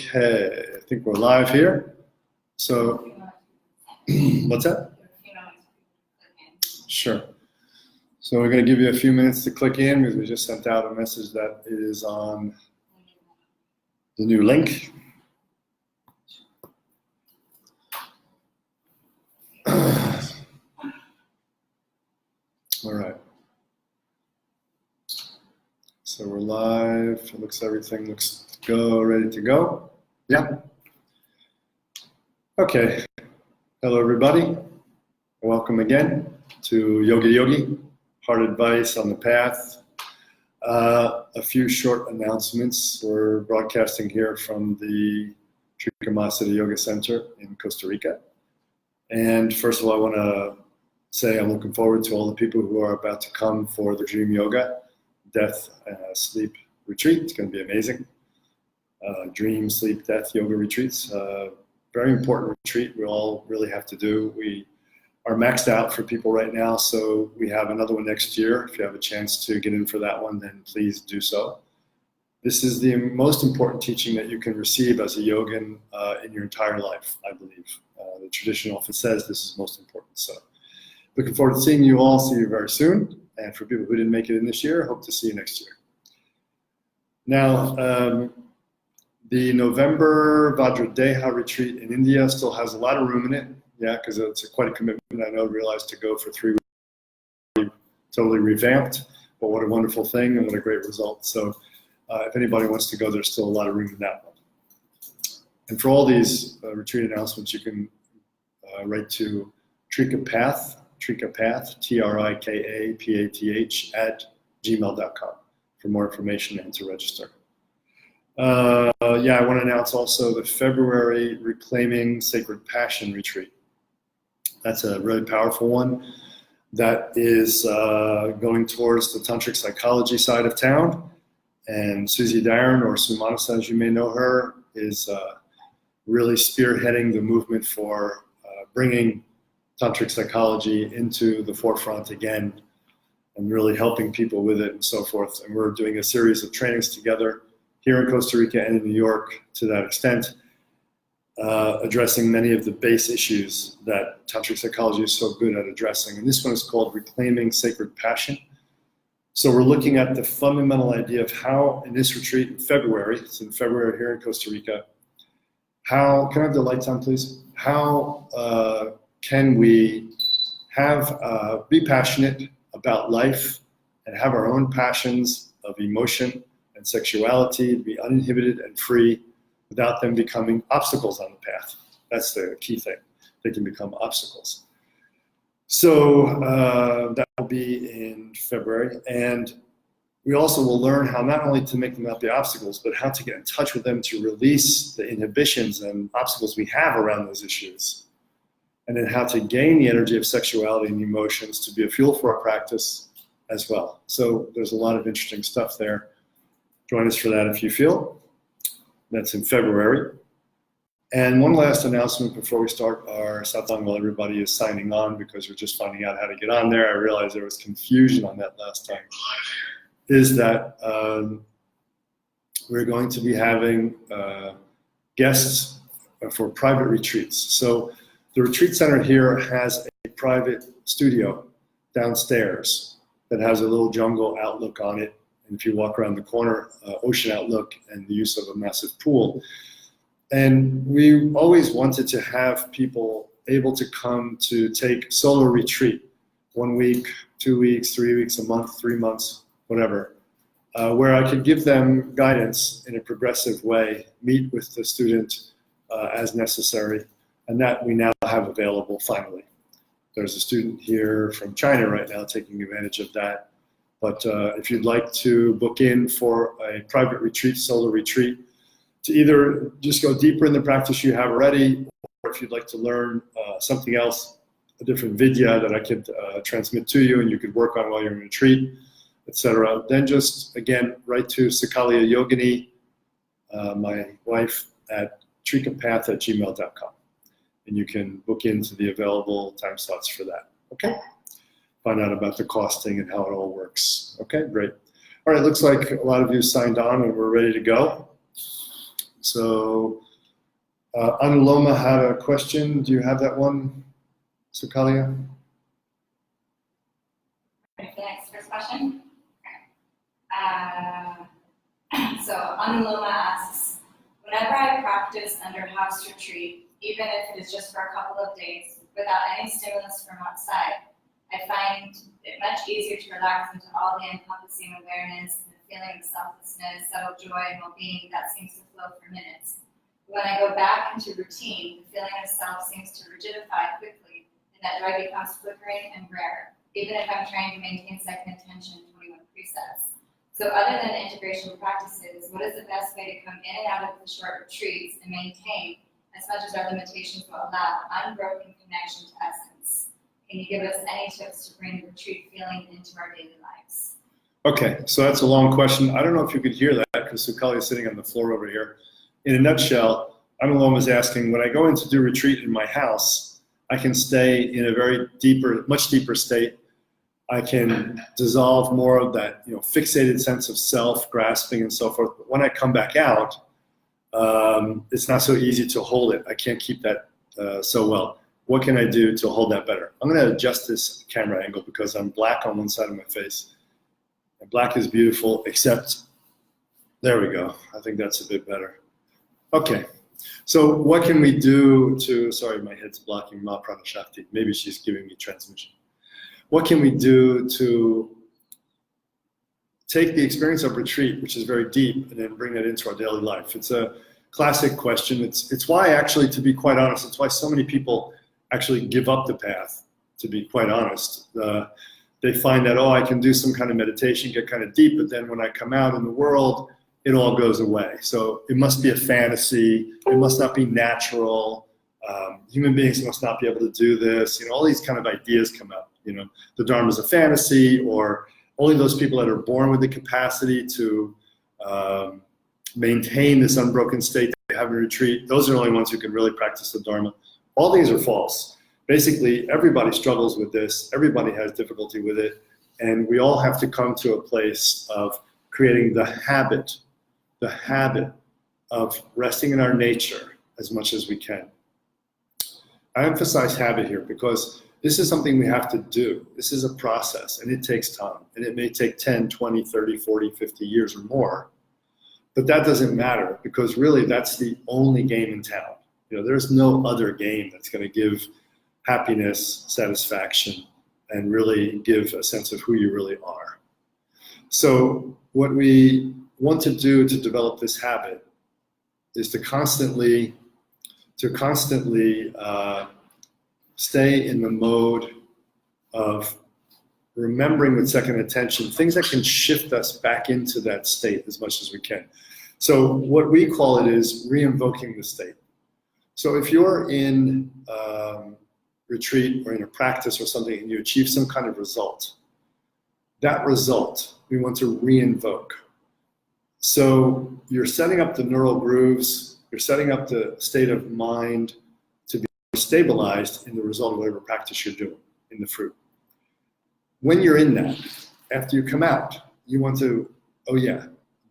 Okay, I think we're live here. So, what's that? Sure. So we're going to give you a few minutes to click in because we just sent out a message that it is on the new link. All right. So we're live. It looks everything looks ready to go. Yeah. Okay. Hello, everybody. Welcome again to Yogi, Heart Advice on the Path. A few short announcements. We're broadcasting here from the Atmasakti Yoga Center in Costa Rica. And first of all, I want to say I'm looking forward to all the people who are about to come for the Dream Yoga, Death, Sleep Retreat. It's going to be amazing. Dream, Sleep, Death Yoga Retreats. Very important retreat we all really have to do. We are maxed out for people right now, so we have another one next year. If you have a chance to get in for that one, then please do so. This is the most important teaching that you can receive as a yogin in your entire life, I believe. The tradition often says this is most important. So looking forward to seeing you all. See you very soon. And for people who didn't make it in this year, hope to see you next year. Now, the November Vajradeha retreat in India still has a lot of room in it. Yeah, because it's quite a commitment, I know, realized to go for 3 weeks, totally revamped, but what a wonderful thing and what a great result. So if anybody wants to go, there's still a lot of room in that one. And for all these retreat announcements, you can write to Trikapath, Trikapath, @gmail.com for more information and to register. Yeah, I want to announce also the February Reclaiming Sacred Passion retreat. That's a really powerful one that is going towards the tantric psychology side of town. And Susie Darren, or Sumanasa as you may know her, is really spearheading the movement for bringing tantric psychology into the forefront again and really helping people with it and so forth. And we're doing a series of trainings together here in Costa Rica and in New York to that extent, addressing many of the base issues that tantric psychology is so good at addressing. And this one is called Reclaiming Sacred Passion. So we're looking at the fundamental idea of how, in this retreat in February, it's in February here in Costa Rica, how, can I have the lights on please? How can we be passionate about life and have our own passions of emotion and sexuality, be uninhibited and free without them becoming obstacles on the path. That's the key thing. They can become obstacles. So that will be in February. And we also will learn how not only to make them not the obstacles, but how to get in touch with them to release the inhibitions and obstacles we have around those issues. And then how to gain the energy of sexuality and emotions to be a fuel for our practice as well. So there's a lot of interesting stuff there. Join us for that if you feel. That's in February. And one last announcement before we start our satsang while everybody is signing on, because we're just finding out how to get on there. I realized there was confusion on that last time. Is that we're going to be having guests for private retreats. So the retreat center here has a private studio downstairs that has a little jungle outlook on it. And if you walk around the corner, ocean outlook and the use of a massive pool. And we always wanted to have people able to come to take solo retreat, 1 week, 2 weeks, 3 weeks, a month, 3 months, whatever, where I could give them guidance in a progressive way, meet with the student as necessary, and that we now have available finally. There's a student here from China right now taking advantage of that. But if you'd like to book in for a private retreat, solo retreat, to either just go deeper in the practice you have already, or if you'd like to learn something else, a different vidya that I could transmit to you and you could work on while you're in retreat, etc., then just, again, write to Sakalia Yogini, my wife, at trikapath@gmail.com. And you can book into the available time slots for that. Okay? Find out about the costing and how it all works. Okay, great. All right, looks like a lot of you signed on and we're ready to go. So Anuloma had a question. Do you have that one, Sukalia? Ready for the next first question? So Anuloma asks, whenever I practice under house retreat, even if it is just for a couple of days, without any stimulus from outside, I find it much easier to relax into all the encompassing awareness and the feeling of selflessness, subtle joy, and well-being that seems to flow for minutes. When I go back into routine, the feeling of self seems to rigidify quickly, and that joy becomes flickering and rare, even if I'm trying to maintain second attention 21 precepts. So other than integration practices, what is the best way to come in and out of the short retreats and maintain, as much as our limitations will allow, unbroken connection to essence? Can you give us any tips to bring the retreat feeling into our daily lives? Okay, so that's a long question. I don't know if you could hear that because Sukali is sitting on the floor over here. In a nutshell, Anuloma is asking, when I go in to do retreat in my house, I can stay in a very deeper, much deeper state. I can dissolve more of that, fixated sense of self, grasping, and so forth. But when I come back out, it's not so easy to hold it. I can't keep that so well. What can I do to hold that better? I'm going to adjust this camera angle because I'm black on one side of my face. And black is beautiful, except, there we go. I think that's a bit better. Okay, so what can we do to, sorry, my head's blocking Ma Prana Shakti. Maybe she's giving me transmission. What can we do to take the experience of retreat, which is very deep, and then bring that into our daily life? It's a classic question. It's why, actually, to be quite honest, it's why so many people actually give up the path, to be quite honest. They find that, I can do some kind of meditation, get kind of deep, but then when I come out in the world, it all goes away. So it must be a fantasy. It must not be natural. Human beings must not be able to do this. All these kind of ideas come up. The Dharma is a fantasy, or only those people that are born with the capacity to maintain this unbroken state that they have in retreat, those are the only ones who can really practice the Dharma. All these are false. Basically, everybody struggles with this. Everybody has difficulty with it. And we all have to come to a place of creating the habit of resting in our nature as much as we can. I emphasize habit here because this is something we have to do. This is a process, and it takes time. And it may take 10, 20, 30, 40, 50 years or more. But that doesn't matter because really that's the only game in town. There's no other game that's going to give happiness, satisfaction, and really give a sense of who you really are. So what we want to do to develop this habit is to constantly stay in the mode of remembering with second attention things that can shift us back into that state as much as we can. So what we call it is re-invoking the state. So if you're in retreat or in a practice or something and you achieve some kind of result, that result we want to re-invoke. So you're setting up the neural grooves, you're setting up the state of mind to be stabilized in the result of whatever practice you're doing in the fruit. When you're in that, after you come out, you want to,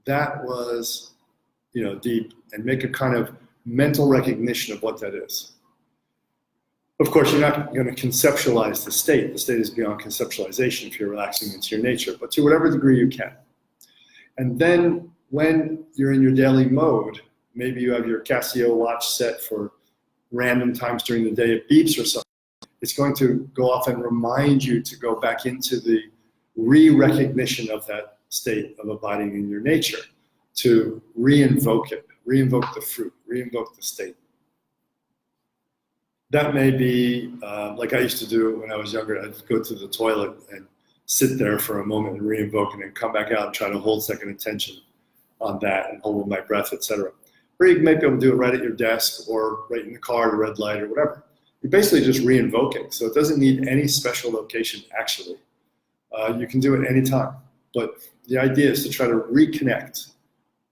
that was, deep, and make a kind of mental recognition of what that is. Of course, you're not going to conceptualize the state. The state is beyond conceptualization if you're relaxing into your nature, but to whatever degree you can. And then when you're in your daily mode, maybe you have your Casio watch set for random times during the day, it beeps or something. It's going to go off and remind you to go back into the re-recognition of that state of abiding in your nature, to re-invoke it, re-invoke the fruit, re-invoke the state. That may be, like I used to do when I was younger, I'd go to the toilet and sit there for a moment and re-invoke and then come back out and try to hold second attention on that and hold my breath, etc. Or you may be able to do it right at your desk or right in the car, the red light or whatever. You're basically just re-invoking, so it doesn't need any special location actually. You can do it anytime, but the idea is to try to reconnect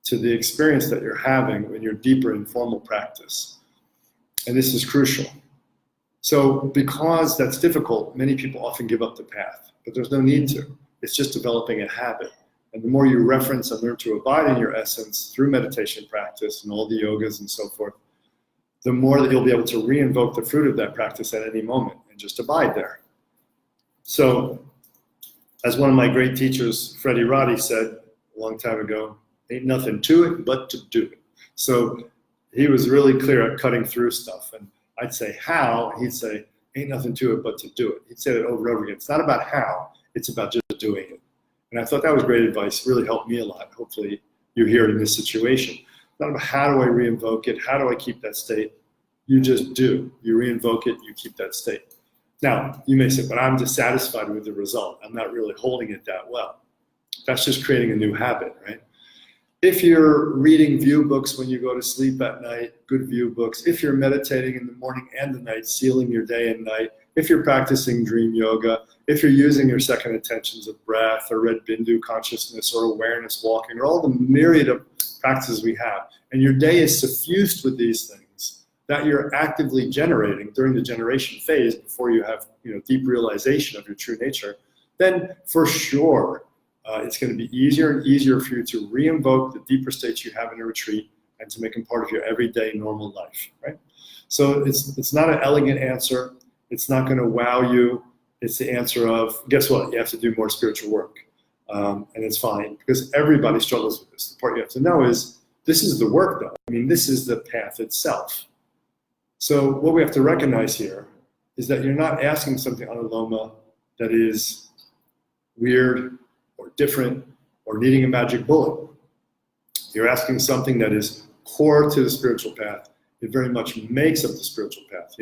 to the experience that you're having when you're deeper in formal practice. And this is crucial. So because that's difficult, many people often give up the path, but there's no need to. It's just developing a habit And the more you reference and learn to abide in your essence through meditation practice and all the yogas and so forth, the more that you'll be able to re-invoke the fruit of that practice at any moment and just abide there. So, as one of my great teachers, Freddie Roddy, said a long time ago, ain't nothing to it but to do it. So he was really clear at cutting through stuff. And I'd say how, he'd say, ain't nothing to it but to do it. He'd say it over and over again. It's not about how, it's about just doing it. And I thought that was great advice, really helped me a lot. Hopefully you hear it in this situation. Not about how do I re-invoke it, how do I keep that state? You just do. You re-invoke it, you keep that state. Now, you may say, but I'm dissatisfied with the result. I'm not really holding it that well. That's just creating a new habit, right? If you're reading view books when you go to sleep at night, good view books. If you're meditating in the morning and the night, sealing your day and night. If you're practicing dream yoga. If you're using your second intentions of breath or red bindu consciousness or awareness walking or all the myriad of practices we have, and your day is suffused with these things that you're actively generating during the generation phase before you have deep realization of your true nature, then for sure it's going to be easier and easier for you to re-invoke the deeper states you have in a retreat and to make them part of your everyday normal life, right? So it's not an elegant answer. It's not going to wow you. It's the answer of, guess what? You have to do more spiritual work. And it's fine because everybody struggles with this. The part you have to know is this is the work though. I mean, this is the path itself. So what we have to recognize here is that you're not asking something Anuloma that is weird or different or needing a magic bullet. You're asking something that is core to the spiritual path. It very much makes up the spiritual path.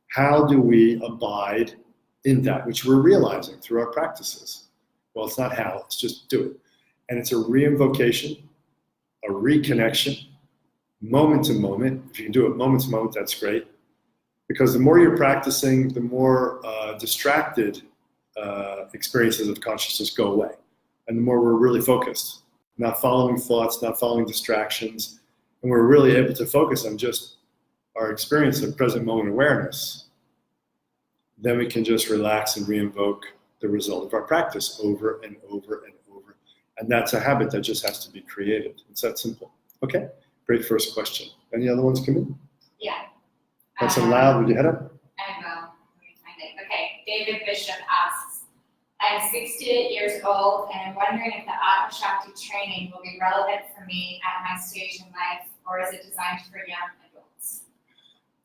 How do we abide in that which we're realizing through our practices? Well, it's not how, it's just do it. And it's a re-invocation, a reconnection, moment to moment. If you can do it moment to moment, that's great. Because the more you're practicing, the more distracted experiences of consciousness go away. And the more we're really focused, not following thoughts, not following distractions. And we're really able to focus on just our experience of present moment awareness. Then we can just relax and re-invoke the result of our practice over and over and over. And that's a habit that just has to be created. It's that simple. Okay? Great first question. Any other ones come in? Yeah. That's loud. Would you head up? I will. Let me find it. Okay. David Bishop asks, I'm 68 years old and I'm wondering if the Atmasakti training will be relevant for me at my stage in life, or is it designed for young adults?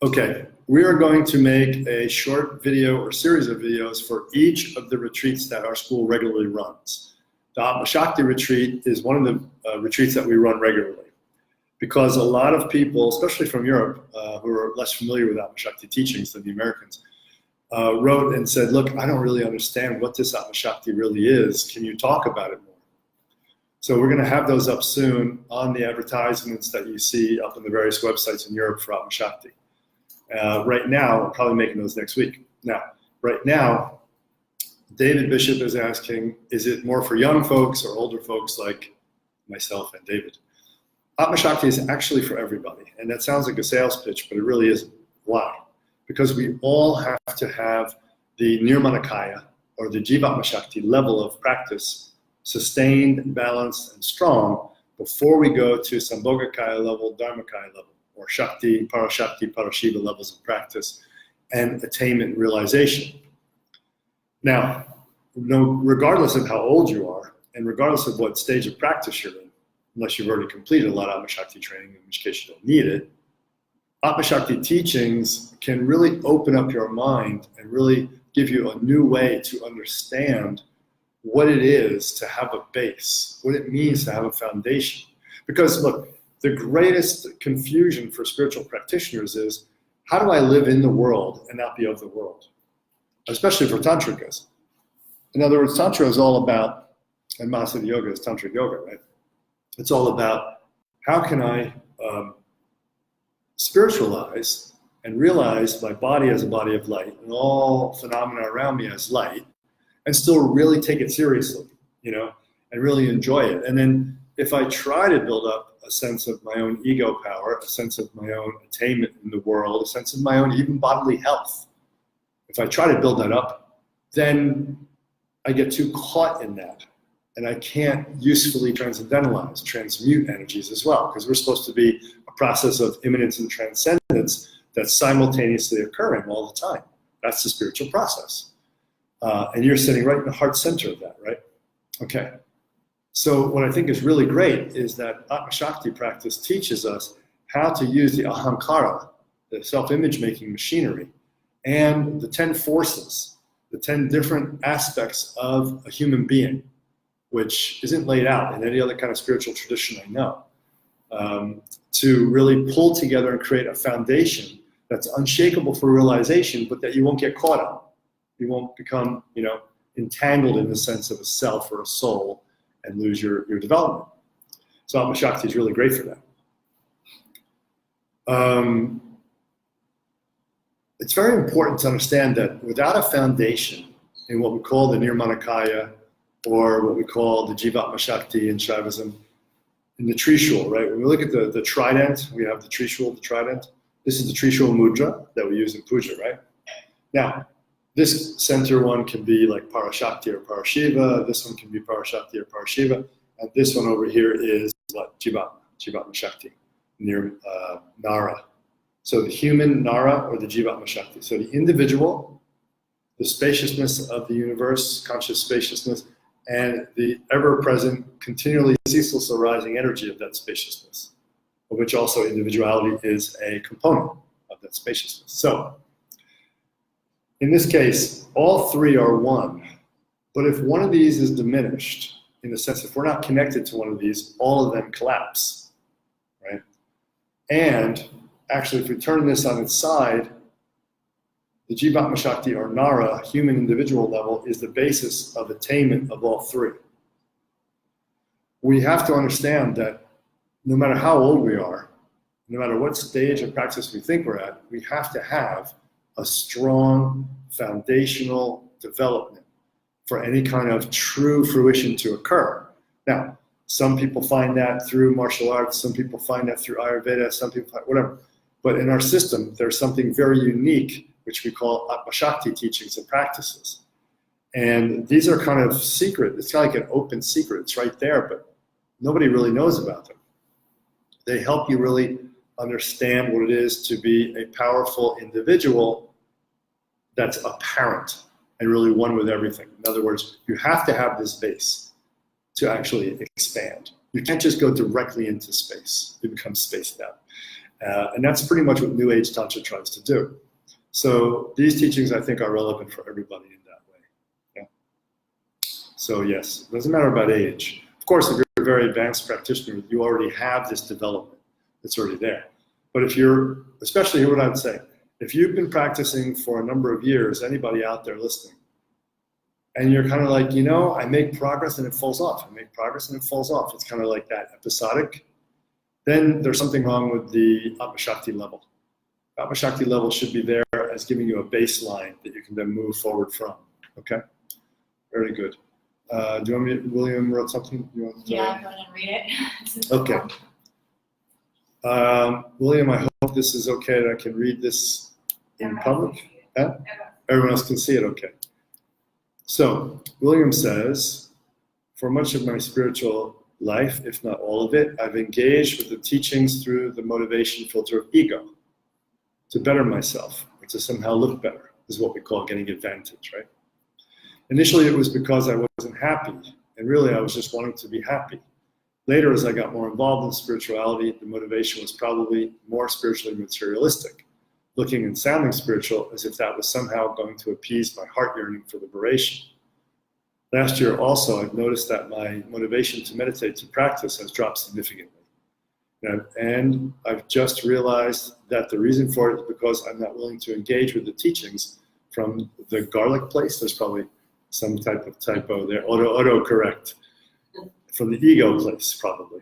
Okay. We are going to make a short video or series of videos for each of the retreats that our school regularly runs. The Atmasakti retreat is one of the retreats that we run regularly. Because a lot of people, especially from Europe, who are less familiar with Atmasakti teachings than the Americans, wrote and said, look, I don't really understand what this Atmasakti really is. Can you talk about it more? So we're going to have those up soon on the advertisements that you see up on the various websites in Europe for Atmasakti. Right now, we're probably making those next week. Now, right now, David Bishop is asking, is it more for young folks or older folks like myself and David? Atmasakti is actually for everybody, and that sounds like a sales pitch, but it really isn't. Why? Because we all have to have the Nirmanakaya, or the Jivatmasakti level of practice, sustained, balanced, and strong before we go to Sambhogakaya level, Dharmakaya level, or Shakti, Parashiva levels of practice, and attainment and realization. Now, regardless of how old you are, and regardless of what stage of practice you're in, unless you've already completed a lot of Atmasakti training, in which case you don't need it, Atmasakti teachings can really open up your mind and really give you a new way to understand what it is to have a base, what it means to have a foundation. Because look, the greatest confusion for spiritual practitioners is, how do I live in the world and not be of the world? Especially for Tantrikas. In other words, Tantra is all about, and Mahasiddha Yoga is Tantric Yoga, right? It's all about how can I spiritualize and realize my body as a body of light and all phenomena around me as light, and still really take it seriously, and really enjoy it. And then if I try to build up a sense of my own ego power, a sense of my own attainment in the world, a sense of my own even bodily health, if I try to build that up, then I get too caught in that. and I can't usefully transcendentalize, transmute energies as well, because we're supposed to be a process of immanence and transcendence that's simultaneously occurring all the time. That's the spiritual process. And you're sitting right in the heart center of that, right? Okay. So what I think is really great is that Atmasakti practice teaches us how to use the ahankara, the self-image making machinery, and the 10 forces, the 10 different aspects of a human being, which isn't laid out in any other kind of spiritual tradition I know, to really pull together and create a foundation that's unshakable for realization, but that you won't get caught up. You won't become, entangled in the sense of a self or a soul and lose your development. So Atmasakti is really great for that. It's very important to understand that without a foundation in what we call the Nirmanakaya, or what we call the Jivatmasakti in Shaivism, in the Trishul, right? When we look at the trident, we have the Trishul, the trident. This is the Trishul mudra that we use in puja, right? Now, this center one can be like Parashakti or Parashiva. This one can be Parashakti or Parashiva. And this one over here is what? Jivatmasakti, near Nara. So the human Nara or the Jivatmasakti. So the individual, the spaciousness of the universe, conscious spaciousness, and the ever-present, continually ceaseless arising energy of that spaciousness, of which also individuality is a component of that spaciousness. So, in this case, all three are one, but if one of these is diminished, in the sense if we're not connected to one of these, all of them collapse, right? And actually, if we turn this on its side, the Jivatmasakti or Nara, human individual level, is the basis of attainment of all three. We have to understand that no matter how old we are, no matter what stage of practice we think we're at, we have to have a strong foundational development for any kind of true fruition to occur. Now, some people find that through martial arts, some people find that through Ayurveda, some people find whatever. But in our system, there's something very unique, which we call Atmasakti teachings and practices. And these are kind of secret. It's kind of like an open secret. It's right there, but nobody really knows about them. They help you really understand what it is to be a powerful individual that's apparent and really one with everything. In other words, you have to have this base to actually expand. You can't just go directly into space. You become spaced out. And that's pretty much what New Age Tantra tries to do. So these teachings, I think, are relevant for everybody in that way. Yeah. So yes, it doesn't matter about age. Of course, if you're a very advanced practitioner, you already have this development. It's already there. But if you're, especially here what I would say, if you've been practicing for a number of years, anybody out there listening, and you're kind of like, I make progress and it falls off. I make progress and it falls off. It's kind of like that episodic. Then there's something wrong with the Atmasakti level. Atmasakti level should be there as giving you a baseline that you can then move forward from. Okay? Very good. Do you want me, William wrote something? You want to, go ahead and read it. Okay. William, I hope this is okay that I can read this in public. Huh? Everyone else can see it, okay. So, William says, for much of my spiritual life, if not all of it, I've engaged with the teachings through the motivation filter of ego to better myself, or to somehow look better, is what we call getting advantage, right? Initially, it was because I wasn't happy, and really I was just wanting to be happy. Later, as I got more involved in spirituality, the motivation was probably more spiritually materialistic, looking and sounding spiritual as if that was somehow going to appease my heart yearning for liberation. Last year also, I've noticed that my motivation to meditate, to practice, has dropped significantly. And I've just realized that the reason for it is because I'm not willing to engage with the teachings from the garlic place. There's probably some type of typo there, auto-correct. From the ego place, probably.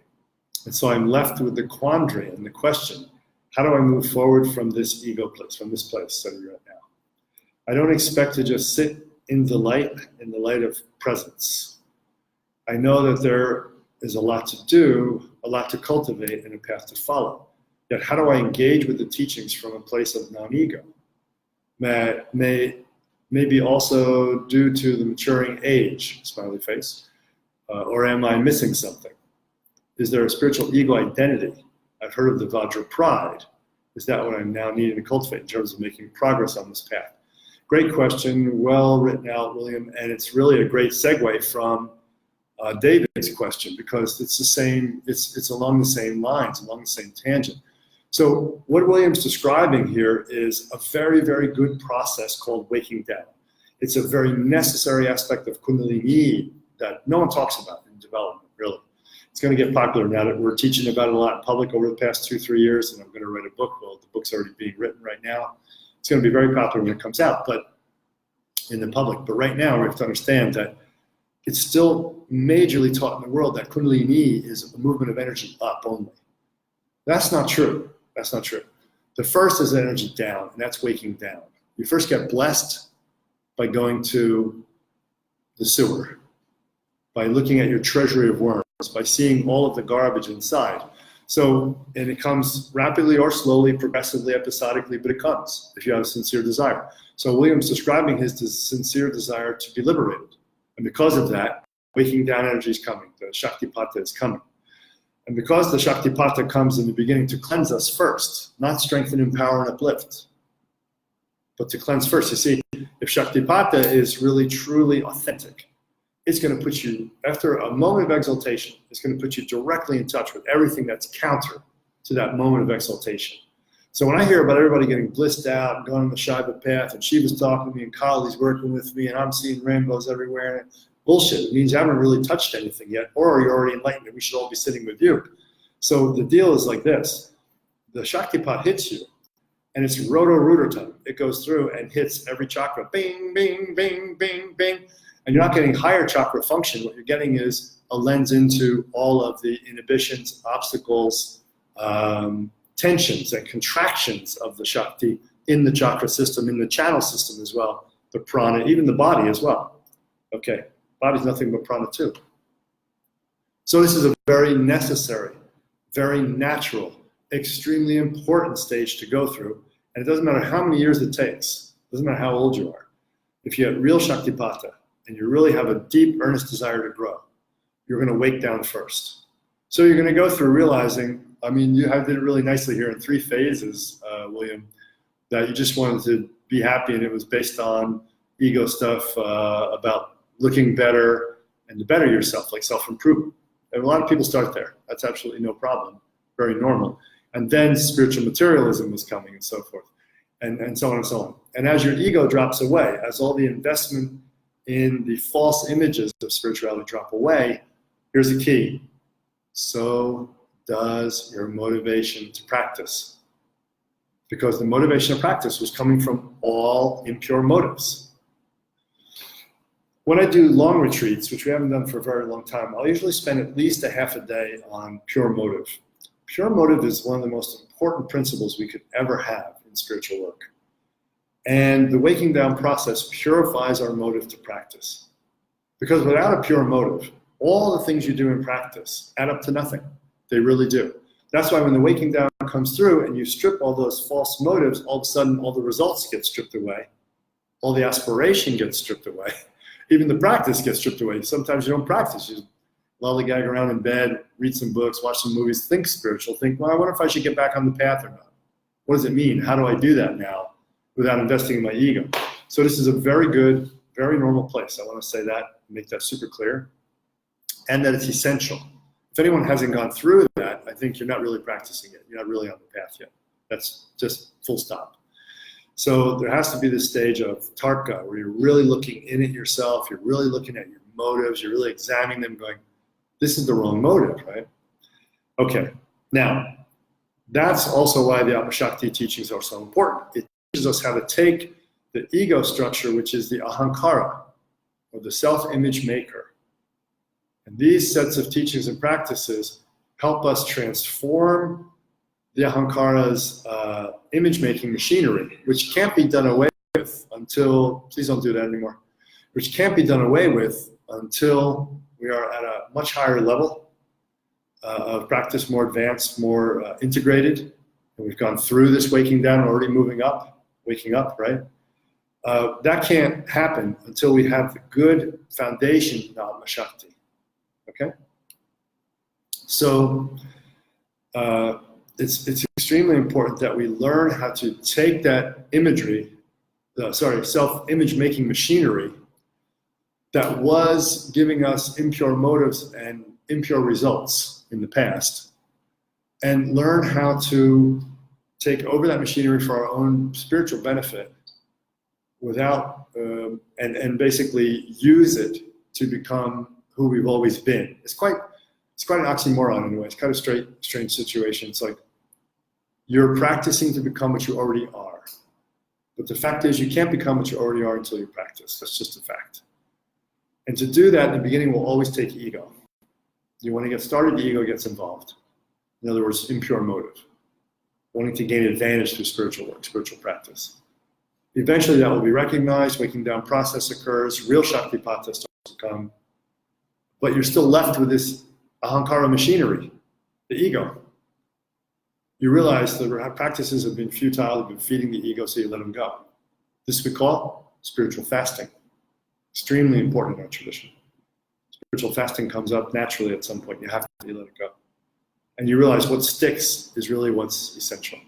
And so I'm left with the quandary and the question, how do I move forward from this ego place, from this place that we're at now? I don't expect to just sit in the light of presence. I know that there is a lot to do, a lot to cultivate, and a path to follow. Yet how do I engage with the teachings from a place of non-ego? Maybe also due to the maturing age, smiley face, Or am I missing something? Is there a spiritual ego identity? I've heard of the Vajra pride. Is that what I'm now needing to cultivate in terms of making progress on this path? Great question, well written out, William, and it's really a great segue from David's question, because it's the same, it's along the same lines, along the same tangent. So what William's describing here is a very, very good process called waking down. It's a very necessary aspect of kundalini that no one talks about in development, really. It's going to get popular now that we're teaching about it a lot in public over the past 2-3 years, and I'm going to write a book. Well, the book's already being written right now. It's going to be very popular when it comes out, but in the public. But right now, we have to understand that it's still majorly taught in the world that kundalini is a movement of energy up only. That's not true. That's not true. The first is energy down, and that's waking down. You first get blessed by going to the sewer, by looking at your treasury of worms, by seeing all of the garbage inside. So, and it comes rapidly or slowly, progressively, episodically, but it comes if you have a sincere desire. So William's describing his sincere desire to be liberated. And because of that, waking down energy is coming. The Shaktipata is coming. And because the Shaktipata comes in the beginning to cleanse us first, not strengthen, empower, and uplift, but to cleanse first. You see, if Shaktipata is really, truly authentic, it's going to put you, after a moment of exaltation, it's going to put you directly in touch with everything that's counter to that moment of exaltation. So when I hear about everybody getting blissed out and going on the Shiva path, and Shiva's talking to me, and Kali's working with me, and I'm seeing rainbows everywhere, bullshit. It means you haven't really touched anything yet, or you're already enlightened, and we should all be sitting with you. So the deal is like this. The Shaktipat hits you, and it's roto-rooter time. It goes through and hits every chakra. Bing, bing, bing, bing, bing. And you're not getting higher chakra function. What you're getting is a lens into all of the inhibitions, obstacles, tensions and contractions of the Shakti in the chakra system, in the channel system as well, the prana, even the body as well. Okay, body's nothing but prana too. So this is a very necessary, very natural, extremely important stage to go through. And it doesn't matter how many years it takes. It doesn't matter how old you are. If you have real Shaktipata and you really have a deep, earnest desire to grow, you're going to wake down first. So you're going to go through realizing, I mean, you did it really nicely here in 3 phases, William, that you just wanted to be happy, and it was based on ego stuff about looking better and to better yourself, like self-improvement. And a lot of people start there. That's absolutely no problem, very normal. And then spiritual materialism was coming and so forth, and so on and so on. And as your ego drops away, as all the investment in the false images of spirituality drop away, here's the key. So does your motivation to practice. Because the motivation of practice was coming from all impure motives. When I do long retreats, which we haven't done for a very long time, I'll usually spend at least a half a day on pure motive. Pure motive is one of the most important principles we could ever have in spiritual work. And the waking down process purifies our motive to practice. Because without a pure motive, all the things you do in practice add up to nothing. They really do. That's why when the waking down comes through and you strip all those false motives, all of a sudden all the results get stripped away. All the aspiration gets stripped away. Even the practice gets stripped away. Sometimes you don't practice. You just lollygag around in bed, read some books, watch some movies, think spiritual, think, well, I wonder if I should get back on the path or not. What does it mean? How do I do that now without investing in my ego? So this is a very good, very normal place. I want to say that, make that super clear, and that it's essential. If anyone hasn't gone through that, I think you're not really practicing it. You're not really on the path yet. That's just full stop. So there has to be this stage of tarka, where you're really looking in at yourself, you're really looking at your motives, you're really examining them, going, this is the wrong motive, right? Okay, now, that's also why the Atmasakti teachings are so important. It teaches us how to take the ego structure, which is the ahankara, or the self-image maker. And these sets of teachings and practices help us transform the ahankara's image-making machinery, which can't be done away with until, please don't do that anymore, which can't be done away with until we are at a much higher level of practice, more advanced, more integrated. And we've gone through this waking down, already moving up, waking up, right? That can't happen until we have the good foundation in Atmasakti. Okay? So it's extremely important that we learn how to take that imagery, self-image making machinery that was giving us impure motives and impure results in the past, and learn how to take over that machinery for our own spiritual benefit without, and basically use it to become who we've always been. It's quite an oxymoron in a way. It's kind of strange situation. It's like you're practicing to become what you already are. But the fact is you can't become what you already are until you practice. That's just a fact. And to do that in the beginning will always take ego. You want to get started, the ego gets involved. In other words, impure motive. Wanting to gain advantage through spiritual work, spiritual practice. Eventually that will be recognized, waking down process occurs, real Shaktipata starts to come. But you're still left with this ahankara machinery, the ego. You realize the practices have been futile, they've been feeding the ego, so you let them go. This we call spiritual fasting. Extremely important in our tradition. Spiritual fasting comes up naturally at some point. You have to let it go. And you realize what sticks is really what's essential.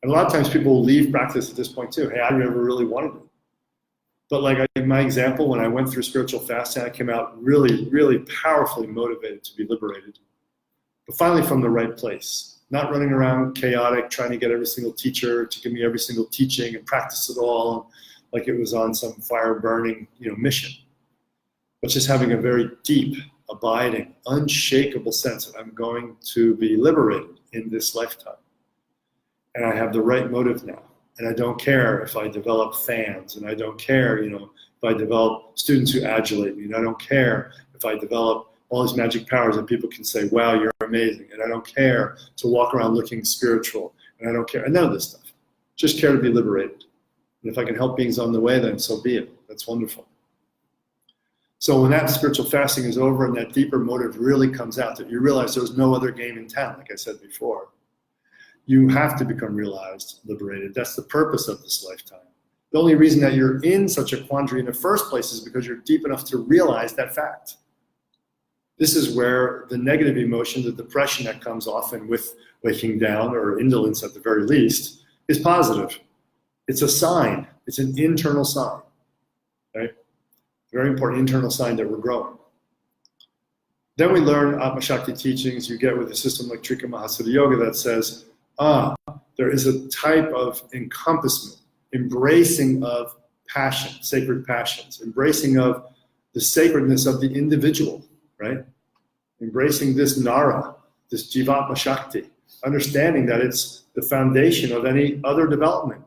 And a lot of times people will leave practice at this point too. Hey, I never really wanted it. But like in my example, when I went through spiritual fasting, I came out really, really powerfully motivated to be liberated. But finally from the right place. Not running around chaotic, trying to get every single teacher to give me every single teaching and practice it all like it was on some fire burning, mission. But just having a very deep, abiding, unshakable sense that I'm going to be liberated in this lifetime. And I have the right motive now. And I don't care if I develop fans, and I don't care, if I develop students who adulate me, and I don't care if I develop all these magic powers that people can say, wow, you're amazing. And I don't care to walk around looking spiritual, and I don't care, none of this stuff. Just care to be liberated. And if I can help beings on the way, then so be it. That's wonderful. So when that spiritual fasting is over and that deeper motive really comes out, that you realize there's no other game in town, like I said before, you have to become realized, liberated. That's the purpose of this lifetime. The only reason that you're in such a quandary in the first place is because you're deep enough to realize that fact. This is where the negative emotion, the depression that comes often with waking down, or indolence at the very least, is positive. It's a sign. It's an internal sign, right? Very important internal sign that we're growing. Then we learn Atmasakti teachings. You get with a system like Trika Mahasiddha Yoga that says, there is a type of encompassment, embracing of passion, sacred passions, embracing of the sacredness of the individual, right? Embracing this nara, this jivatma shakti, understanding that it's the foundation of any other development.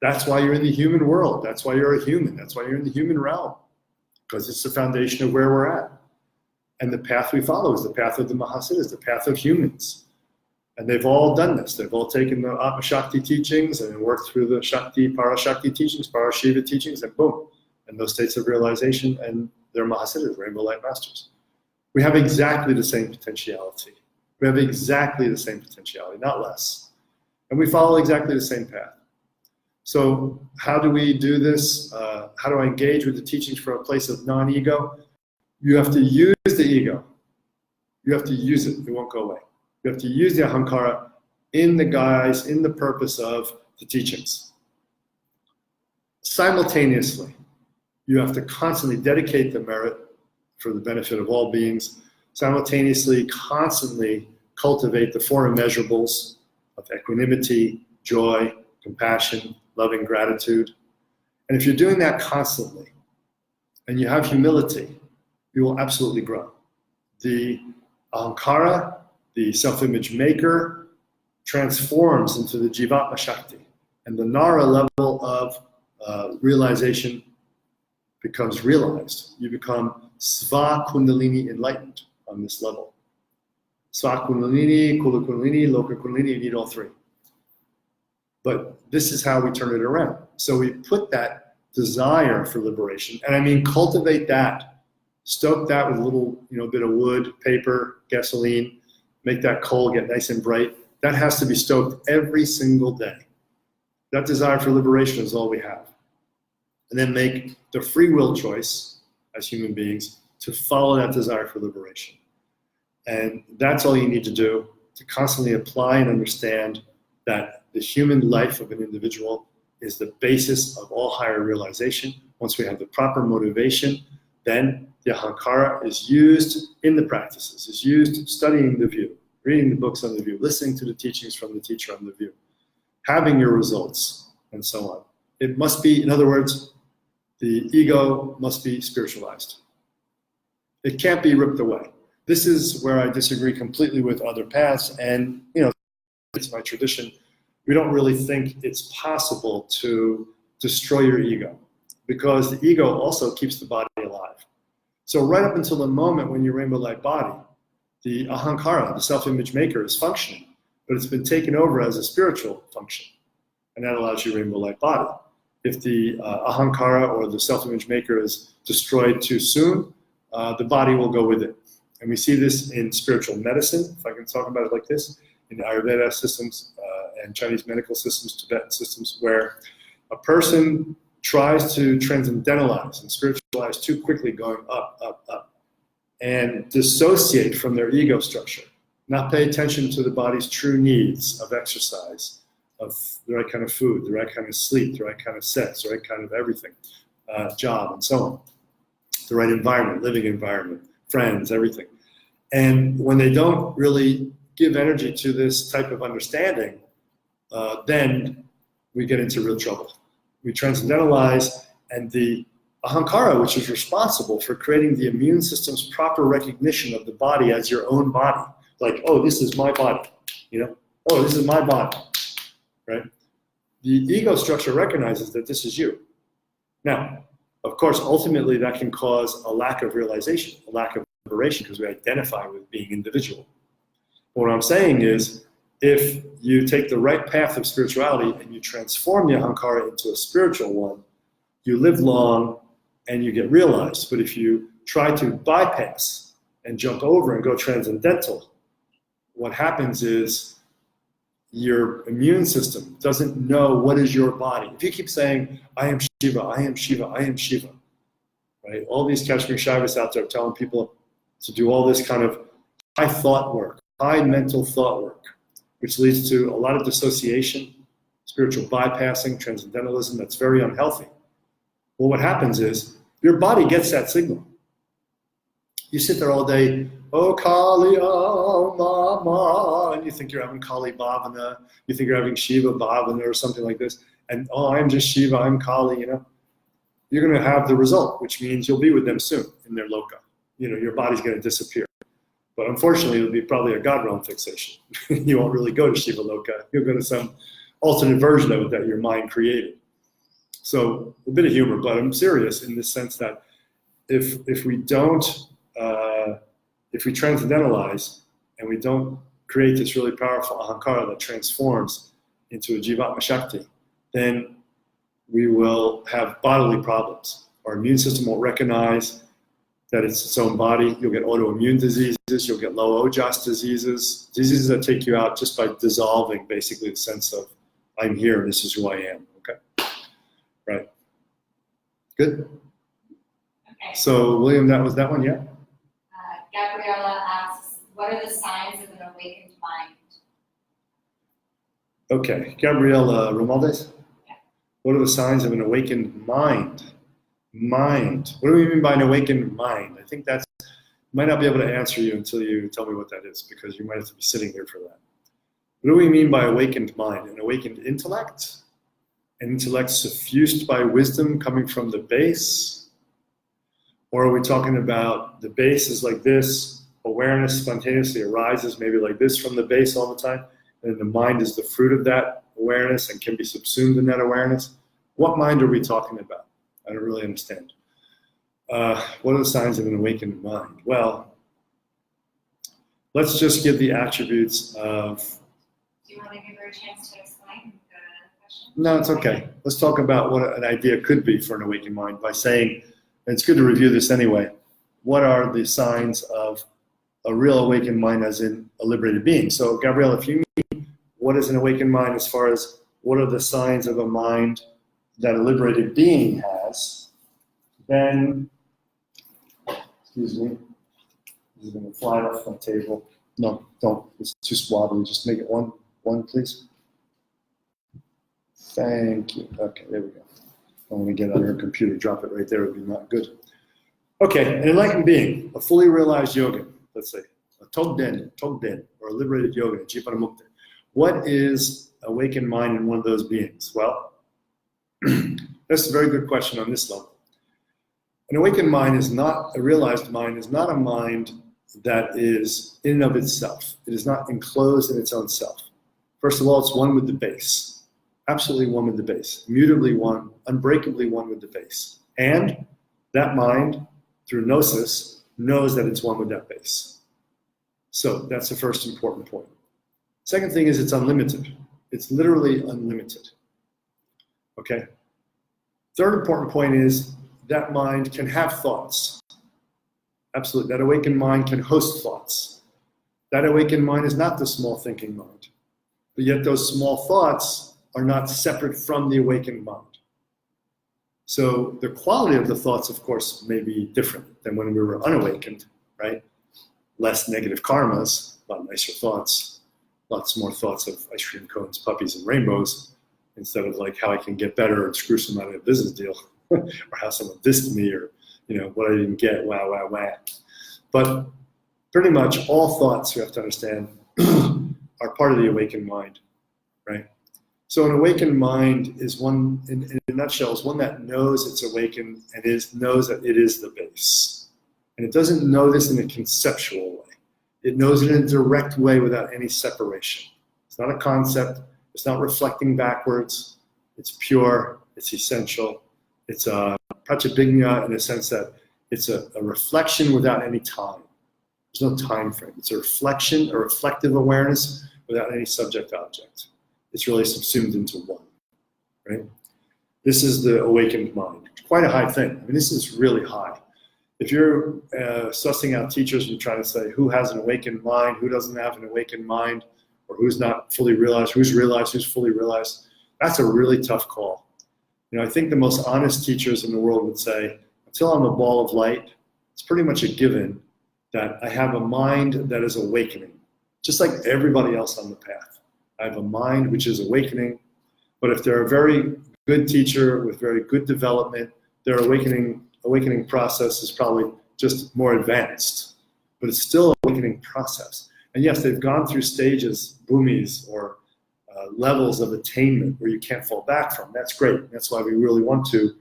That's why you're in the human world. That's why you're a human. That's why you're in the human realm, because it's the foundation of where we're at. And the path we follow is the path of the Mahasiddhas, the path of humans. And they've all done this. They've all taken the Atmasakti teachings and worked through the Shakti, Parashakti teachings, Parashiva teachings, and boom, and those states of realization, and they're Mahasiddhas, Rainbow Light Masters. We have exactly the same potentiality. We have exactly the same potentiality, not less. And we follow exactly the same path. So how do we do this? How do I engage with the teachings from a place of non-ego? You have to use the ego. You have to use it. It won't go away. You have to use the ahankara in the guise, in the purpose of the teachings. Simultaneously, you have to constantly dedicate the merit for the benefit of all beings. Simultaneously, constantly cultivate the four immeasurables of equanimity, joy, compassion, loving gratitude. And if you're doing that constantly, and you have humility, you will absolutely grow. The ahankara, the self-image maker, transforms into the jivatma shakti. And the nara level of realization becomes realized. You become sva kundalini enlightened on this level. Sva kundalini, kula kundalini, loka kundalini, you need all three. But this is how we turn it around. So we put that desire for liberation, and I mean cultivate that, stoke that with a little, bit of wood, paper, gasoline, make that coal get nice and bright. That has to be stoked every single day. That desire for liberation is all we have. And then make the free will choice as human beings to follow that desire for liberation. And that's all you need to do, to constantly apply and understand that the human life of an individual is the basis of all higher realization. Once we have the proper motivation, then the ahankara is used in the practices, is used studying the view, reading the books on the view, listening to the teachings from the teacher on the view, having your results, and so on. It must be, in other words, the ego must be spiritualized. It can't be ripped away. This is where I disagree completely with other paths, and it's my tradition. We don't really think it's possible to destroy your ego, because the ego also keeps the body alive. So right up until the moment when you rainbow light body, the ahankara, the self-image maker, is functioning, but it's been taken over as a spiritual function, and that allows you rainbow light body. If the ahankara or the self-image maker is destroyed too soon, the body will go with it. And we see this in spiritual medicine, if I can talk about it like this, in the Ayurveda systems and Chinese medical systems, Tibetan systems, where a person tries to transcendentalize and spiritualize too quickly, going up, up, up, and dissociate from their ego structure, not pay attention to the body's true needs of exercise, of the right kind of food, the right kind of sleep, the right kind of sex, the right kind of everything, job, and so on, the right environment, living environment, friends, everything. And when they don't really give energy to this type of understanding, then we get into real trouble. We transcendentalize, and the ahankara, which is responsible for creating the immune system's proper recognition of the body as your own body, like, oh, this is my body, oh, this is my body, right? The ego structure recognizes that this is you. Now, of course, ultimately that can cause a lack of realization, a lack of liberation, because we identify with being individual. But what I'm saying is, if you take the right path of spirituality and you transform the ahankara into a spiritual one, you live long and you get realized. But if you try to bypass and jump over and go transcendental, what happens is your immune system doesn't know what is your body. If you keep saying, I am Shiva, I am Shiva, I am Shiva, right? All these Kashmir Shaivas out there telling people to do all this kind of high thought work, high mental thought work, which leads to a lot of dissociation, spiritual bypassing, transcendentalism that's very unhealthy. Well, what happens is your body gets that signal. You sit there all day, oh Kali, oh Mama, and you think you're having Kali Bhavana, you think you're having Shiva Bhavana or something like this, and oh, I'm just Shiva, I'm Kali, You're going to have the result, which means you'll be with them soon in their loka. Your body's going to disappear. But unfortunately, it'll be probably a God realm fixation. You won't really go to Shiva Loka. You'll go to some alternate version of it that your mind created. So a bit of humor, but I'm serious in the sense that if we don't, if we transcendentalize and we don't create this really powerful ahankara that transforms into a Atmasakti, then we will have bodily problems. Our immune system won't recognize that it's its own body. You'll get autoimmune diseases, you'll get low ojas diseases that take you out just by dissolving basically the sense of I'm here and this is who I am, okay? Right, good? Okay. So William, that was that one, yeah? Gabriella asks, what are the signs of an awakened mind? Okay, Gabriella Romaldes? Yeah. What are the signs of an awakened mind? Mind. What do we mean by an awakened mind? I think that's, might not be able to answer you until you tell me what that is, because you might have to be sitting here for that. What do we mean by awakened mind? An awakened intellect? An intellect suffused by wisdom coming from the base? Or are we talking about the base is like this, awareness spontaneously arises maybe like this from the base all the time, and the mind is the fruit of that awareness and can be subsumed in that awareness? What mind are we talking about? I don't really understand. What are the signs of an awakened mind? Well, let's just give the attributes of... Do you want to give her a chance to explain the question? No, it's okay. Let's talk about what an idea could be for an awakened mind by saying, and it's good to review this anyway, what are the signs of a real awakened mind as in a liberated being? So, Gabrielle, if you mean what is an awakened mind as far as what are the signs of a mind that a liberated being has, then, excuse me, This is going to fly off my table. No, don't. It's too swabbly. Just make it one, please. Thank you. Okay, there we go. I want to get on her computer, drop it right there. It would be not good. Okay, an enlightened being, a fully realized yogi, let's say, a togden, or a liberated yogi, jivanamukta. What is awakened mind in one of those beings? Well, that's a very good question on this level. An awakened mind is not, a realized mind is not a mind that is in and of itself. It is not enclosed in its own self. First of all, it's one with the base. Absolutely one with the base. Immutably one, unbreakably one with the base. And that mind, through gnosis, knows that it's one with that base. So that's the first important point. Second thing is it's unlimited. It's literally unlimited. Okay? Third important point is that mind can have thoughts. Absolutely. That awakened mind can host thoughts. That awakened mind is not the small thinking mind. But yet those small thoughts are not separate from the awakened mind. So the quality of the thoughts, of course, may be different than when we were unawakened, right? Less negative karmas, a lot nicer thoughts, lots more thoughts of ice cream cones, puppies, and rainbows, instead of like how I can get better and screw somebody in a business deal, or how someone dissed me, or what I didn't get, wow. But pretty much all thoughts, you have to understand, are part of the awakened mind, right? So an awakened mind is one, in a nutshell, is one that knows it's awakened and knows that it is the base. And it doesn't know this in a conceptual way. It knows it in a direct way without any separation. It's not a concept. It's not reflecting backwards. It's pure. It's essential. It's a prachabhigna in the sense that it's a reflection without any time. There's no time frame. It's a reflection, a reflective awareness without any subject-object. It's really subsumed into one, right? This is the awakened mind. It's quite a high thing. I mean, this is really high. If you're sussing out teachers and trying to say who has an awakened mind, who doesn't have an awakened mind, or who's not fully realized, who's fully realized, that's a really tough call. I think the most honest teachers in the world would say, until I'm a ball of light, it's pretty much a given that I have a mind that is awakening, just like everybody else on the path. I have a mind which is awakening, but if they're a very good teacher with very good development, their awakening process is probably just more advanced, but it's still an awakening process. And yes, they've gone through stages, bhumis, or levels of attainment where you can't fall back from. That's great. That's why we really want to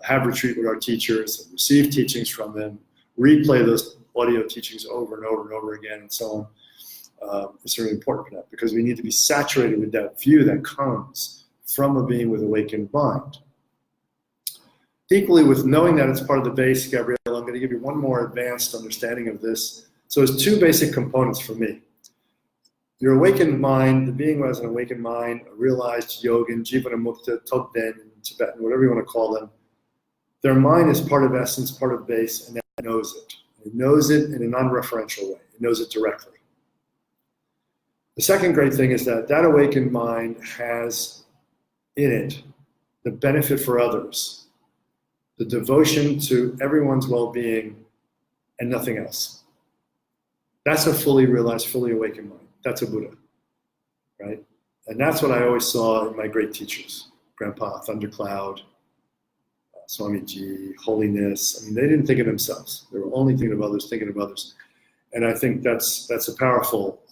have retreat with our teachers and receive teachings from them, replay those audio teachings over and over and over again, and so on. It's really important for that because we need to be saturated with that view that comes from a being with awakened mind. Equally, with knowing that it's part of the base, Gabrielle, I'm going to give you one more advanced understanding of this. So there's two basic components for me. Your awakened mind, the being who has an awakened mind, a realized yogin, jivanamukta, togden in Tibetan, whatever you want to call them, their mind is part of essence, part of base, and it knows it. It knows it in a non-referential way. It knows it directly. The second great thing is that that awakened mind has in it the benefit for others, the devotion to everyone's well-being, and nothing else. That's a fully realized, fully awakened mind. That's a Buddha, right? And that's what I always saw in my great teachers, Grandpa Thundercloud, Swamiji, Holiness. I mean, they didn't think of themselves. They were only thinking of others, And I think that's a powerful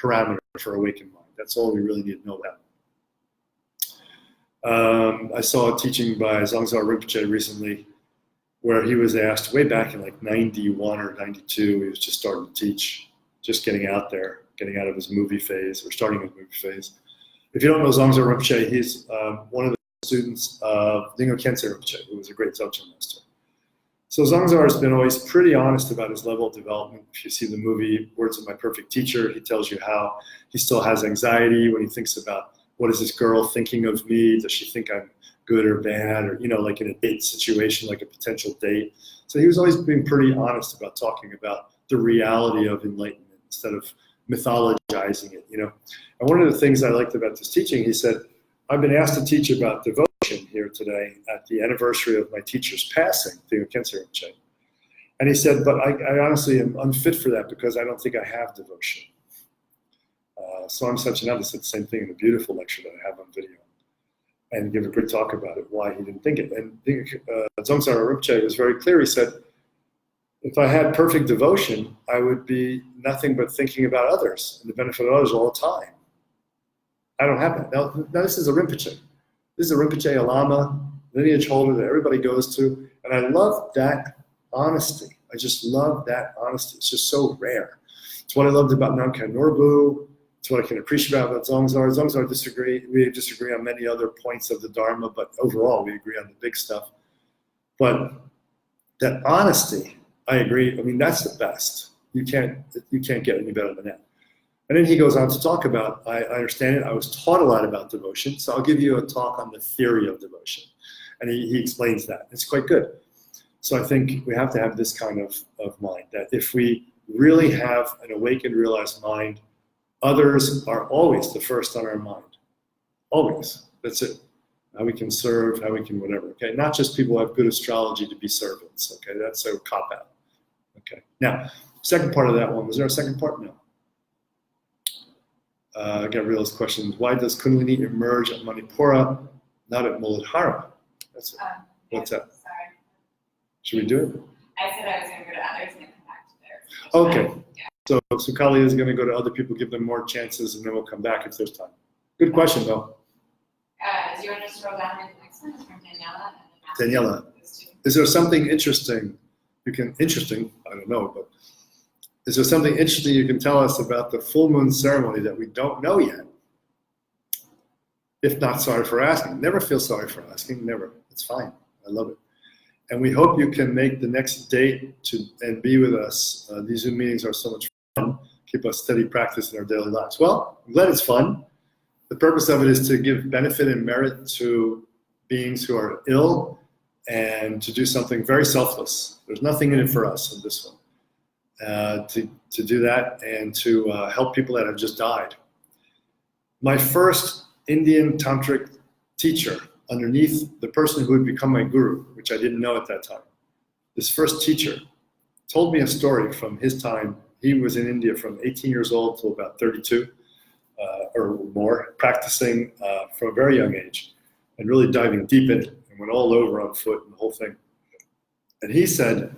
parameter for awakened mind. That's all we really need to know about. I saw a teaching by Zongzar Rinpoche recently where he was asked way back in like 91 or 92, he was just starting to teach, just getting out there, getting out of his movie phase or starting his movie phase. If you don't know Zongzar Rinpoche, he's one of the students of Dingo Khyentse Rinpoche, who was a great Dzogchen master. So Zongzar has been always pretty honest about his level of development. If you see the movie Words of My Perfect Teacher, he tells you how he still has anxiety when he thinks about what is this girl thinking of me? Does she think I'm good or bad? Or, like in a date situation, like a potential date. So he was always being pretty honest about talking about the reality of enlightenment instead of mythologizing it, And one of the things I liked about this teaching, he said, I've been asked to teach about devotion here today at the anniversary of my teacher's passing, Dingo Khyentse Rinpoche. And he said, but I honestly am unfit for that because I don't think I have devotion. Swami Satchinanda said the same thing in a beautiful lecture that I have on video, and gave a good talk about it, why he didn't think it. And Dzongtsar Rinpoche was very clear. He said, if I had perfect devotion, I would be nothing but thinking about others and the benefit of others all the time. I don't have that. Now this is a Rinpoche. This is a Rinpoche, a Lama, lineage holder that everybody goes to. And I love that honesty. I just love that honesty. It's just so rare. It's what I loved about Namkha Norbu. It's what I can appreciate about Dzongtsar. Dzongtsar disagree. We disagree on many other points of the Dharma, but overall we agree on the big stuff. But that honesty, I agree. I mean, that's the best. You can't get any better than that. And then he goes on to talk about, I understand it. I was taught a lot about devotion, so I'll give you a talk on the theory of devotion. And he explains that. It's quite good. So I think we have to have this kind of mind, that if we really have an awakened, realized mind, others are always the first on our mind. Always. That's it. How we can serve, how we can whatever. Okay, not just people who have good astrology to be servants. Okay, that's a cop-out. Okay, now, second part of that one, was there a second part? No. Gabrielle's question is, why does kundalini emerge at manipura, not at muladhara? That's it. What's that? Sorry. Should we do it? I said I was going to go to others and then come back to theirs. Okay. So Sukali is going to go to other people, give them more chances, and then we'll come back if there's time. Good question, though. Do you want to scroll down to the next one? It's from Daniela. Daniela, is there something interesting I don't know, but is there something interesting you can tell us about the full moon ceremony that we don't know yet? If not, sorry for asking. Never feel sorry for asking, never. It's fine. I love it. And we hope you can make the next date and be with us. These Zoom meetings are so much fun. Keep us steady practice in our daily lives. Well, I'm glad it's fun. The purpose of it is to give benefit and merit to beings who are ill and to do something very selfless. There's nothing in it for us in this one. To do that and to help people that have just died. My first Indian tantric teacher, underneath the person who would become my guru, which I didn't know at that time, this first teacher told me a story from his time. He was in India from 18 years old till about 32 or more, practicing from a very young age and really diving deep in it, and went all over on foot and the whole thing. And he said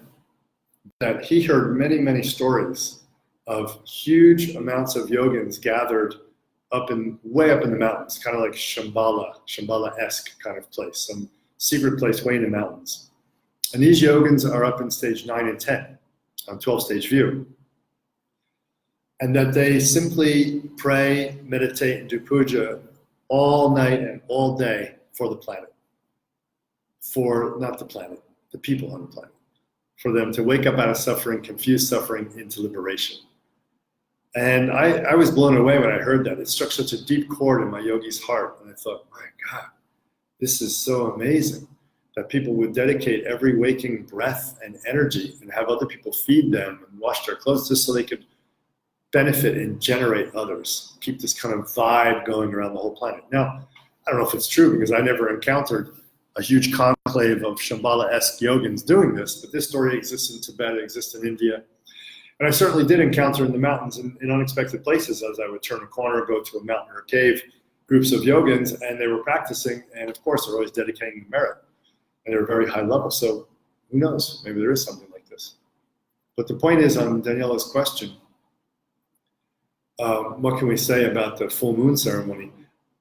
that he heard many, many stories of huge amounts of yogins gathered way up in the mountains, kind of like Shambhala-esque kind of place, some secret place way in the mountains. And these yogins are up in stage 9 and 10 on 12-stage view. And that they simply pray, meditate, and do puja all night and all day for the planet. For, not the planet, the people on the planet. For them to wake up out of suffering, confused suffering, into liberation. And I was blown away when I heard that. It struck such a deep chord in my yogi's heart. And I thought, my God, this is so amazing that people would dedicate every waking breath and energy and have other people feed them and wash their clothes just so they could benefit and generate others. Keep this kind of vibe going around the whole planet. Now, I don't know if it's true because I never encountered a huge conclave of Shambhala-esque yogins doing this, but this story exists in Tibet, it exists in India. And I certainly did encounter in the mountains in unexpected places as I would turn a corner, go to a mountain or a cave, groups of yogins, and they were practicing, and of course they're always dedicating merit, and they're very high level, so who knows, maybe there is something like this. But the point is, on Daniela's question, what can we say about the full moon ceremony?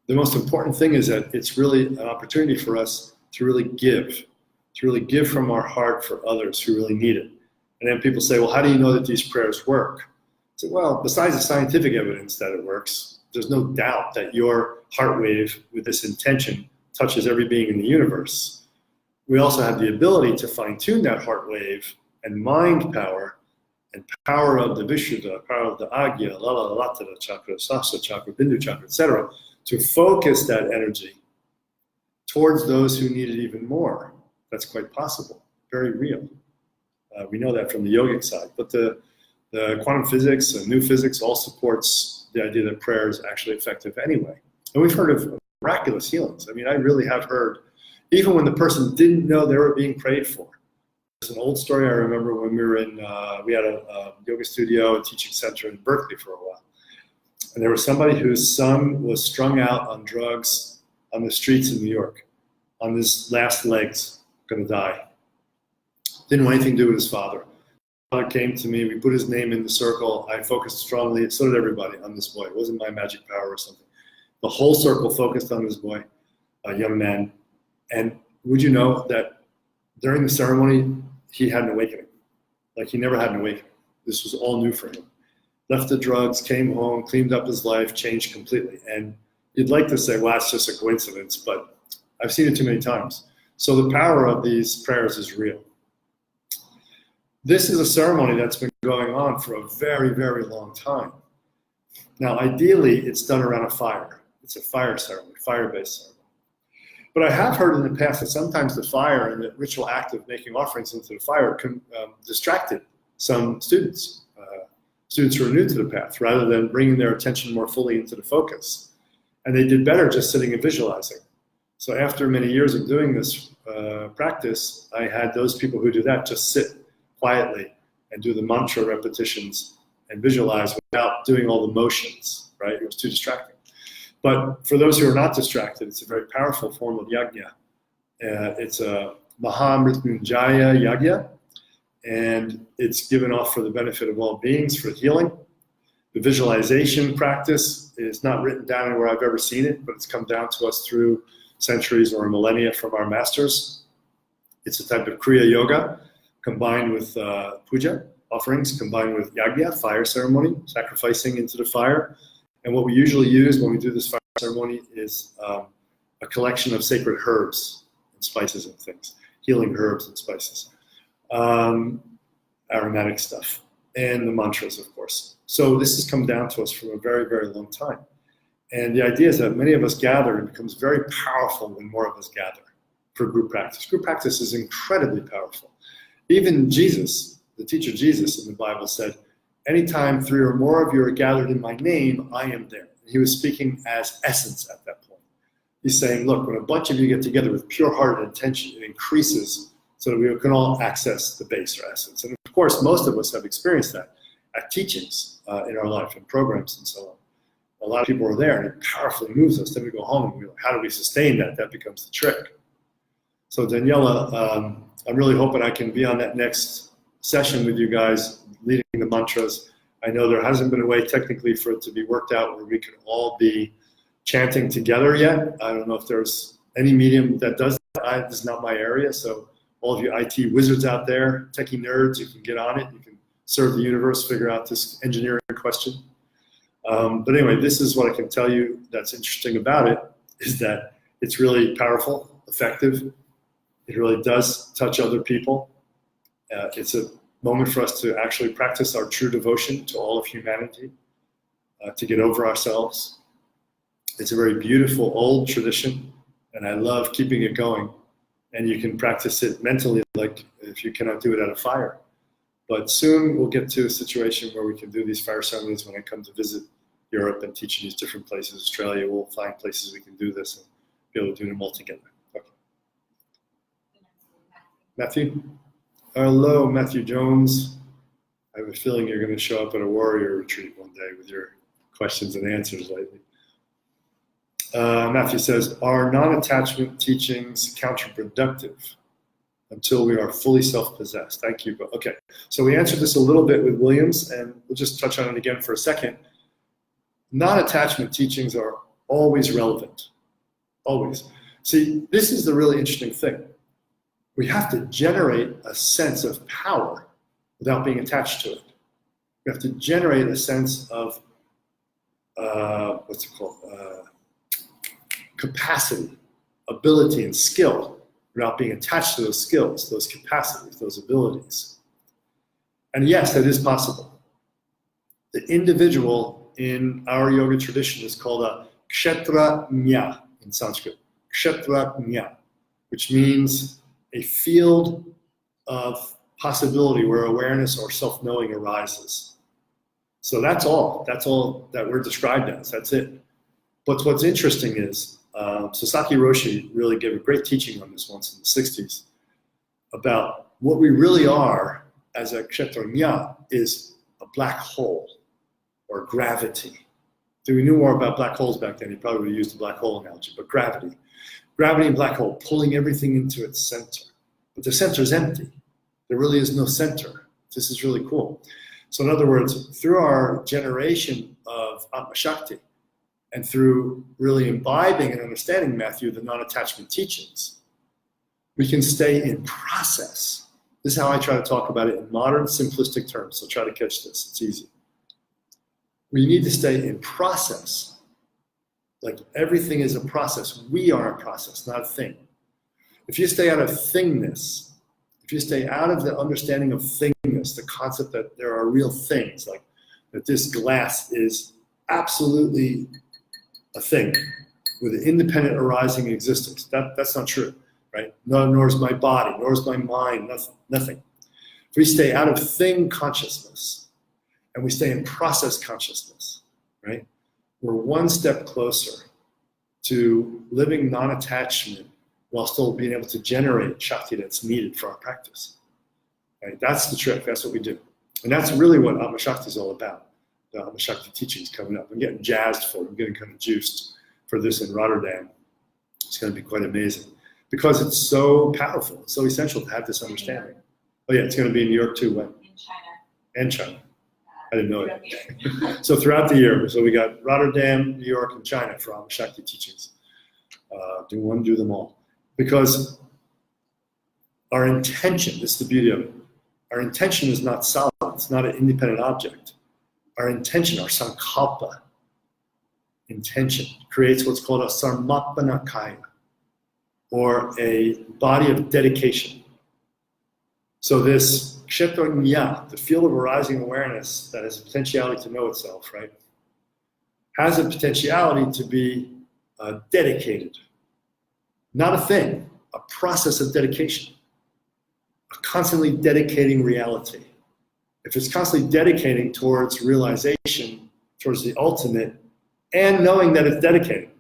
The most important thing is that it's really an opportunity for us to really give from our heart for others who really need it. And then people say, well, how do you know that these prayers work? I say, well, besides the scientific evidence that it works, there's no doubt that your heart wave with this intention touches every being in the universe. We also have the ability to fine-tune that heart wave and mind power and power of the Vishuddha, power of the Agya, Lala, Latara chakra, Sasa chakra, Bindu chakra, etc., to focus that energy towards those who need it even more. That's quite possible, very real. We know that from the yogic side, but the quantum physics and new physics all supports the idea that prayer is actually effective anyway. And we've heard of miraculous healings. I mean, I really have heard, even when the person didn't know they were being prayed for, an old story I remember when we were we had a yoga studio and teaching center in Berkeley for a while. And there was somebody whose son was strung out on drugs on the streets in New York, on his last legs, going to die. Didn't want anything to do with his father. Father came to me, we put his name in the circle, I focused strongly, so did everybody, on this boy. It wasn't my magic power or something. The whole circle focused on this boy, a young man. And would you know that during the ceremony, he had an awakening. Like he never had an awakening. This was all new for him. Left the drugs, came home, cleaned up his life, changed completely. And you'd like to say, well, it's just a coincidence, but I've seen it too many times. So the power of these prayers is real. This is a ceremony that's been going on for a very, very long time. Now, ideally, it's done around a fire. It's a fire ceremony, fire-based ceremony. But I have heard in the past that sometimes the fire and the ritual act of making offerings into the fire distracted some students, students who are new to the path, rather than bringing their attention more fully into the focus. And they did better just sitting and visualizing. So after many years of doing this practice, I had those people who do that just sit quietly and do the mantra repetitions and visualize without doing all the motions, right? It was too distracting. But for those who are not distracted, it's a very powerful form of yajna. It's a Mahamrityunjaya yajna, and it's given off for the benefit of all beings, for healing. The visualization practice is not written down anywhere I've ever seen it, but it's come down to us through centuries or millennia from our masters. It's a type of Kriya Yoga combined with puja, offerings, combined with yajna, fire ceremony, sacrificing into the fire. And what we usually use when we do this fire ceremony is a collection of sacred herbs and spices and things, healing herbs and spices, aromatic stuff, and the mantras, of course. So this has come down to us from a very, very long time. And the idea is that many of us gather, and it becomes very powerful when more of us gather for group practice. Group practice is incredibly powerful. Even Jesus, the teacher Jesus in the Bible said, anytime 3 or more of you are gathered in my name, I am there. He was speaking as essence at that point. He's saying, look, when a bunch of you get together with pure-hearted intention, it increases so that we can all access the base or essence. And of course, most of us have experienced that at teachings in our life and programs and so on. A lot of people are there and it powerfully moves us. Then we go home and we're like, how do we sustain that? That becomes the trick. So Daniela, I'm really hoping I can be on that next session with you guys, leading the mantras. I know there hasn't been a way technically for it to be worked out where we could all be chanting together yet. I don't know if there's any medium that does that. This is not my area, so all of you IT wizards out there, techie nerds, you can get on it. You can serve the universe, figure out this engineering question. But anyway, this is what I can tell you that's interesting about it, is that it's really powerful, effective. It really does touch other people. It's a moment for us to actually practice our true devotion to all of humanity, to get over ourselves. It's a very beautiful old tradition, and I love keeping it going. And you can practice it mentally, like if you cannot do it at a fire. But soon we'll get to a situation where we can do these fire ceremonies when I come to visit Europe and teach in these different places. Australia, we'll find places we can do this and be able to do them all together. Okay. Matthew? Hello, Matthew Jones. I have a feeling you're going to show up at a warrior retreat one day with your questions and answers lately. Matthew says, are non-attachment teachings counterproductive until we are fully self-possessed? Thank you. Okay, so we answered this a little bit with Williams, and we'll just touch on it again for a second. Non-attachment teachings are always relevant, always. See, this is the really interesting thing. We have to generate a sense of power without being attached to it. We have to generate a sense of, capacity, ability, and skill without being attached to those skills, those capacities, those abilities. And yes, that is possible. The individual in our yoga tradition is called a kshetrajna in Sanskrit, kshetrajna, which means a field of possibility where awareness or self-knowing arises. So that's all that we're described as, that's it. But what's interesting is, Sasaki Roshi really gave a great teaching on this once in the 60s about what we really are as a kshetranya is a black hole or gravity. If we knew more about black holes back then, you probably would have used the black hole analogy, but gravity. Gravity and black hole pulling everything into its center. But the center is empty. There really is no center. This is really cool. So in other words, through our generation of Atmasakti and through really imbibing and understanding, Matthew, the non-attachment teachings, we can stay in process. This is how I try to talk about it in modern, simplistic terms. So try to catch this. It's easy. We need to stay in process. Like everything is a process. We are a process, not a thing. If you stay out of thingness, if you stay out of the understanding of thingness, the concept that there are real things, like that this glass is absolutely a thing with an independent arising existence, that's not true, right? Nor is my body, nor is my mind, nothing. If we stay out of thing consciousness and we stay in process consciousness, right? We're one step closer to living non-attachment while still being able to generate Shakti that's needed for our practice. Right? That's the trick, that's what we do. And that's really what Atmasakti is all about. The Atmasakti teaching is coming up. I'm getting jazzed for it, I'm getting kind of juiced for this in Rotterdam. It's gonna be quite amazing. Because it's so powerful, it's so essential to have this understanding. Oh yeah, it's gonna be in New York too, when? In China. And China. I didn't know it. So throughout the year, so we got Rotterdam, New York, and China for Atmasakti teachings. Do them all. Because our intention, this is the beauty of it, our intention is not solid, it's not an independent object. Our intention, our sankalpa, intention, creates what's called a sarmapana kaya, or a body of dedication. So this kshetranya, the field of arising awareness that has a potentiality to know itself, right, has a potentiality to be dedicated. Not a thing, a process of dedication, a constantly dedicating reality. If it's constantly dedicating towards realization, towards the ultimate, and knowing that it's dedicating,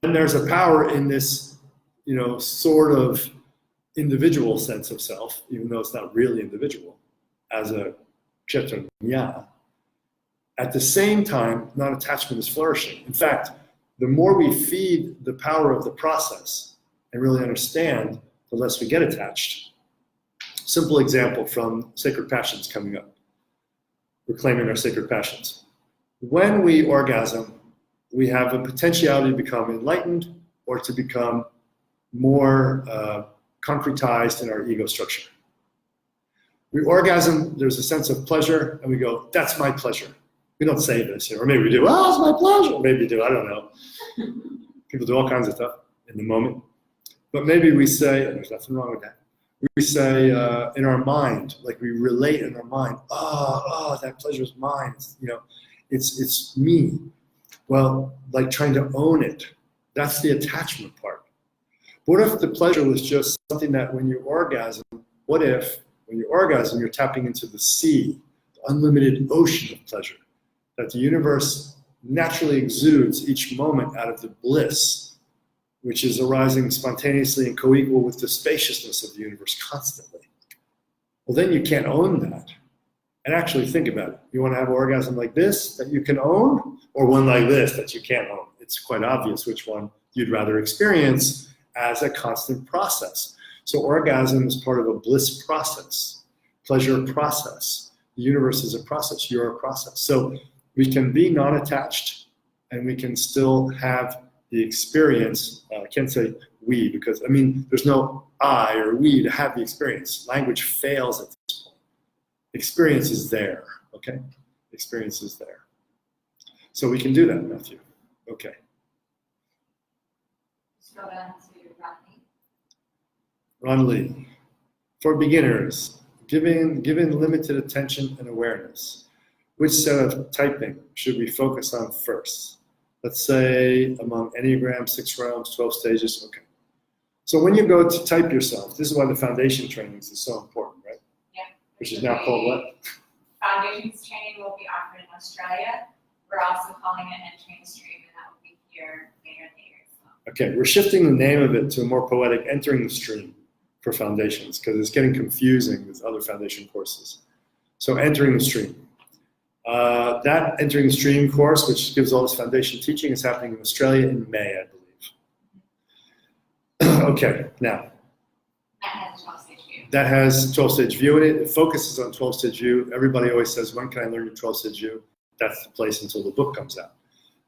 then there's a power in this, sort of individual sense of self, even though it's not really individual, as a kshetranya. At the same time, non-attachment is flourishing. In fact, the more we feed the power of the process and really understand, the less we get attached. Simple example from Sacred Passions coming up. Reclaiming our sacred passions. When we orgasm, we have a potentiality to become enlightened or to become more concretized in our ego structure. We orgasm, there's a sense of pleasure, and we go, that's my pleasure. We don't say this, or maybe we do, oh, it's my pleasure. Maybe we do, I don't know. People do all kinds of stuff in the moment. But maybe we say, and there's nothing wrong with that. We say in our mind, like we relate in our mind, oh, that pleasure is mine. It's me. Well, like trying to own it. That's the attachment part. What if the pleasure was just something that when you orgasm, what if when you orgasm, you're tapping into the sea, the unlimited ocean of pleasure, that the universe naturally exudes each moment out of the bliss, which is arising spontaneously and co-equal with the spaciousness of the universe constantly. Well, then you can't own that. And actually think about it. You want to have an orgasm like this that you can own, or one like this that you can't own? It's quite obvious which one you'd rather experience as a constant process. So orgasm is part of a bliss process, pleasure process. The universe is a process, you're a process. So we can be non-attached and we can still have the experience. I can't say we, because there's no I or we to have the experience. Language fails at this point. Experience is there, okay? Experience is there. So we can do that, Matthew. Okay. Go down to Ron Lee. For beginners, given limited attention and awareness, which set of typing should we focus on first? Let's say among Enneagram, 6 realms, 12 stages, okay. So when you go to type yourself, this is why the foundation trainings is so important, right? Yeah. Which is now called what? Foundations training will be offered in Australia. We're also calling it Entering the Stream, and that will be here later in the year as well. Okay, we're shifting the name of it to a more poetic Entering the Stream for foundations because it's getting confusing with other foundation courses. So entering the stream. That entering the stream course, which gives all this foundation teaching, is happening in Australia in May, I believe. Okay, now. That has 12-stage view in it. It focuses on 12-stage view. Everybody always says, when can I learn your 12-stage view? That's the place until the book comes out.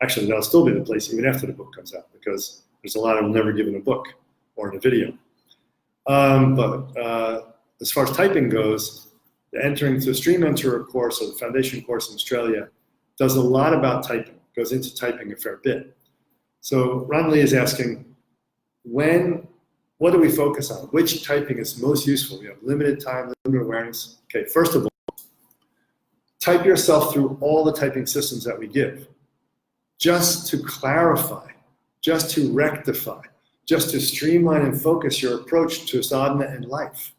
Actually, that'll still be the place even after the book comes out because there's a lot of them never given a book or in a video. But as far as typing goes, the entering to the Stream Enterer course or the foundation course in Australia does a lot about typing, goes into typing a fair bit. So Ron Lee is asking, what do we focus on? Which typing is most useful? We have limited time, limited awareness. Okay, first of all, type yourself through all the typing systems that we give. Just to clarify, just to rectify, just to streamline and focus your approach to sadhana and life.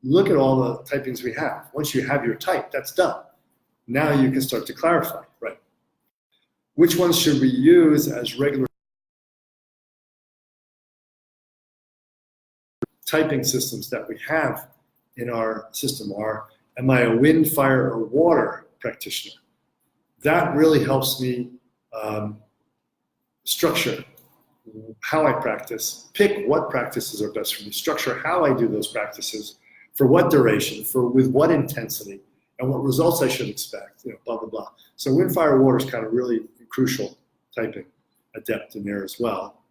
Look at all the typings we have. Once you have your type, that's done. Now you can start to clarify, right? Which ones should we use as regular typing systems that we have in our system are, am I a wind, fire, or water practitioner? That really helps me structure how I practice, pick what practices are best for me, structure how I do those practices, for what duration, with what intensity, and what results I should expect, blah, blah, blah. So wind, fire, water is kind of really crucial typing, adept in there as well.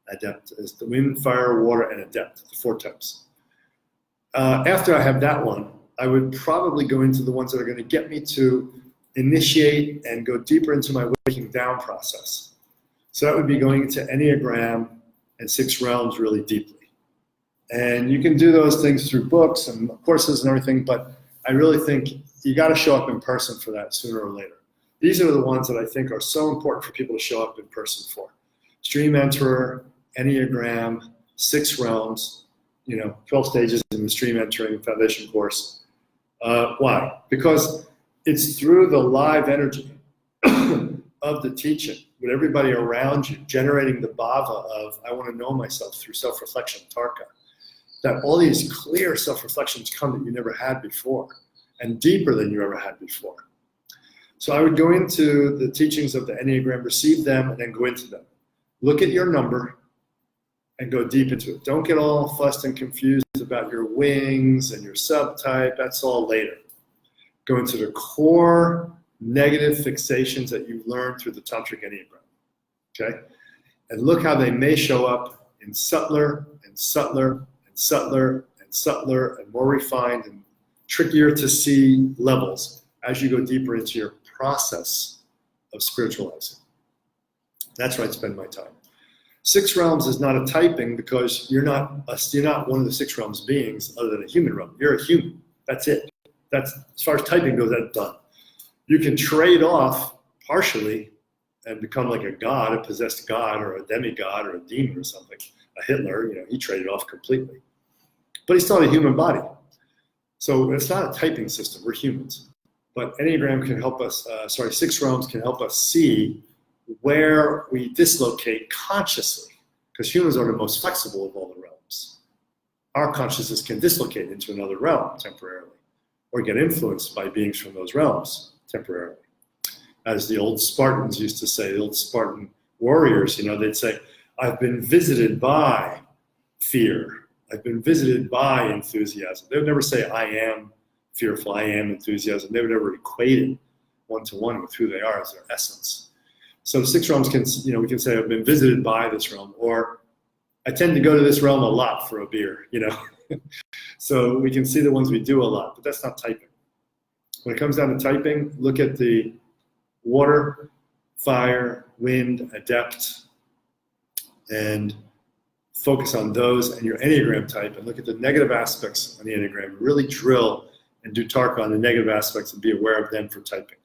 Adept is the wind, fire, water, and adept, the 4 types. After I have that one, I would probably go into the ones that are going to get me to initiate and go deeper into my waking down process. So that would be going into Enneagram and 6 realms really deeply. And you can do those things through books and courses and everything, but I really think you got to show up in person for that sooner or later. These are the ones that I think are so important for people to show up in person for. Stream Enterer, Enneagram, 6 realms, 12 stages in the Stream Entering Foundation course. Why? Because it's through the live energy of the teaching with everybody around you, generating the bhava of, I want to know myself through self-reflection, tarka, that all these clear self-reflections come that you never had before and deeper than you ever had before. So I would go into the teachings of the Enneagram, receive them, and then go into them. Look at your number and go deep into it. Don't get all fussed and confused about your wings and your subtype. That's all later. Go into the core negative fixations that you've learned through the Tantric Enneagram, okay? And look how they may show up in subtler and subtler and subtler and subtler and more refined and trickier to see levels as you go deeper into your process of spiritualizing. That's where I'd spend my time. 6 realms is not a typing because you're not one of the 6 realms beings other than a human realm. You're a human. That's it. That's, as far as typing goes, that's done. You can trade off partially and become like a god, a possessed god, or a demigod, or a demon or something. A Hitler, he traded off completely. But he still had a human body. So it's not a typing system. We're humans. But Enneagram can help us, 6 realms can help us see where we dislocate consciously, because humans are the most flexible of all the realms. Our consciousness can dislocate into another realm temporarily, or get influenced by beings from those realms temporarily. As the old Spartans used to say, the old Spartan warriors, they'd say, I've been visited by fear. I've been visited by enthusiasm. They would never say, I am fearful, I am enthusiasm. They would never equate it one-to-one with who they are as their essence. So 6 realms can, we can say, I've been visited by this realm, or I tend to go to this realm a lot for a beer, So we can see the ones we do a lot, but that's not typing. When it comes down to typing, look at the water, fire, wind, adept, and focus on those and your Enneagram type, and look at the negative aspects on the Enneagram. Really drill and do tarka on the negative aspects and be aware of them for typing.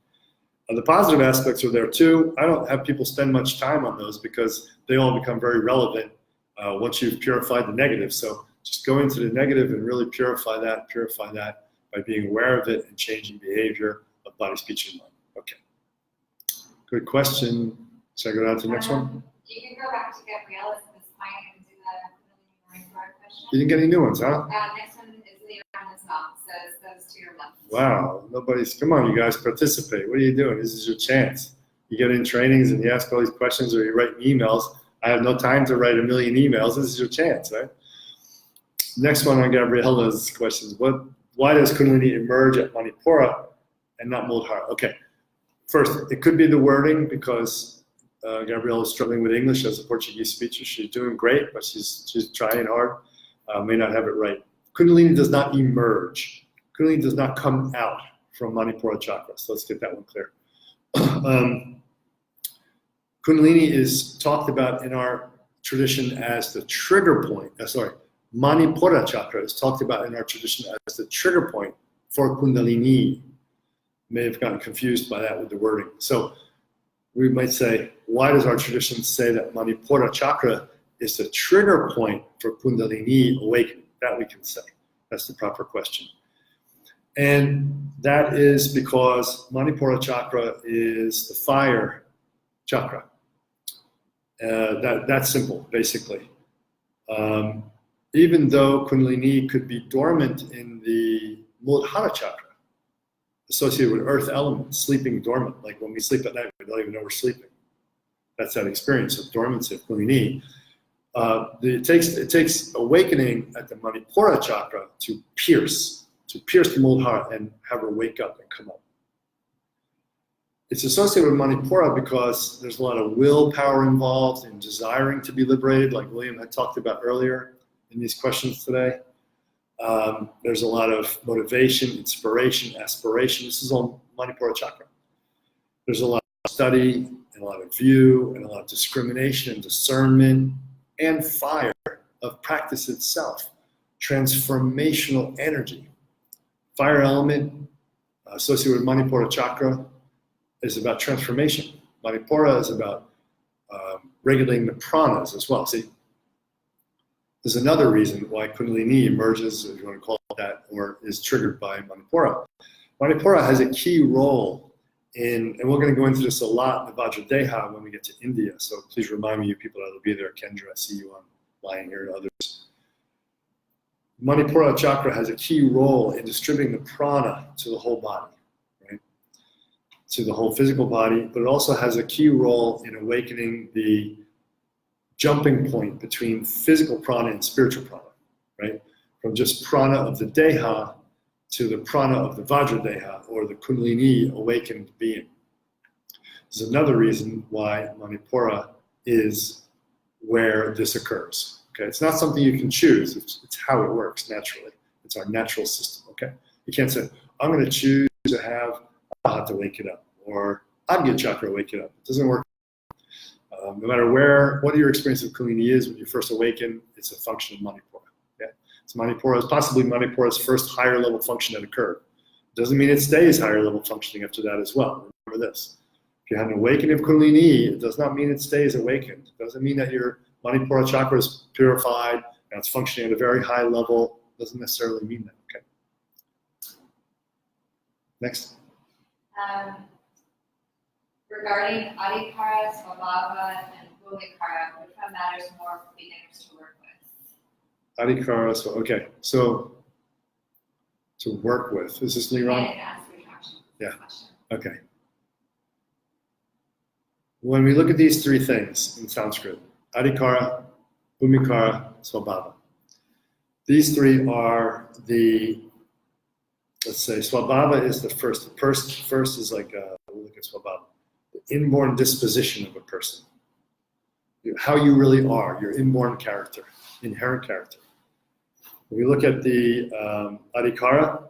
The positive aspects are there too. I don't have people spend much time on those because they all become very relevant once you've purified the negative. So just go into the negative and really purify that by being aware of it and changing behavior of body, speech, and mind. Okay. Good question. Should I go down to the next one? You can go back to Gabrielle at this point and do the manipura question. You didn't get any new ones, huh? Next one is Leon as well, so it's those two are left. Wow, come on, you guys, participate. What are you doing? This is your chance. You get in trainings and you ask all these questions or you write emails. I have no time to write a million emails. This is your chance, right? Next one on Gabriella's questions. Why does Kundalini emerge at Manipura and not Muladhara? Okay, first, it could be the wording because Gabriella is struggling with English as a Portuguese speaker. She's doing great, but she's trying hard. May not have it right. Kundalini does not emerge. Kundalini does not come out from Manipura chakra. So let's get that one clear. Kundalini is talked about in our tradition as the trigger point. Manipura chakra is talked about in our tradition as the trigger point for Kundalini. May have gotten confused by that with the wording. So we might say, why does our tradition say that Manipura chakra is the trigger point for Kundalini awakening? That we can say. That's the proper question. And that is because Manipura chakra is the fire chakra. That's simple, basically. Even though Kundalini could be dormant in the Muladhara chakra, associated with earth element, sleeping dormant, like when we sleep at night, we don't even know we're sleeping. That's that experience of dormancy of Kundalini. It takes awakening at the Manipura chakra to pierce the Muladhara and have her wake up and come up. It's associated with Manipura because there's a lot of willpower involved in desiring to be liberated, like William had talked about earlier in these questions today. There's a lot of motivation, inspiration, aspiration. This is all Manipura chakra. There's a lot of study and a lot of view and a lot of discrimination and discernment and fire of practice itself. Transformational energy. Fire element associated with Manipura chakra is about transformation. Manipura is about regulating the pranas as well. See, there's another reason why Kundalini emerges, if you want to call it that, or is triggered by Manipura. Manipura has a key role in, and we're going to go into this a lot in the Vajradeha when we get to India, so please remind me, you people that will be there. Kendra, I see you lying here, and others. Manipura chakra has a key role in distributing the prana to the whole body, right? To the whole physical body, but it also has a key role in awakening the jumping point between physical prana and spiritual prana, right? From just prana of the deha to the prana of the Vajradeha, or the Kundalini awakened being. There's another reason why Manipura is where this occurs. Okay, it's not something you can choose. It's how it works naturally. It's our natural system. Okay, you can't say I'm going to choose to have Ahata wake it up or Adya chakra wake it up. It doesn't work. No matter what your experience of Kundalini is when you first awaken, it's a function of Manipura. Okay, it's possibly Manipura's first higher level function that occurred. Doesn't mean it stays higher level functioning after that as well. Remember this: if you have an awakening of Kundalini, it does not mean it stays awakened. It doesn't mean that your Manipura chakra is purified and it's functioning at a very high level. It doesn't necessarily mean that. Okay. Next. Regarding adikara, svabhava, and bhumikara, which one matters more for beginners to work with? Adikara, okay. So to work with, is this Liran? And ask retraction. Yeah. Okay. When we look at these three things in Sanskrit, adikara, bhumikara, svabhava. These three are let's say, svabhava is the first. The first is like, we'll look at svabhava, the inborn disposition of a person. How you really are, your inborn character, inherent character. When we look at the adikara,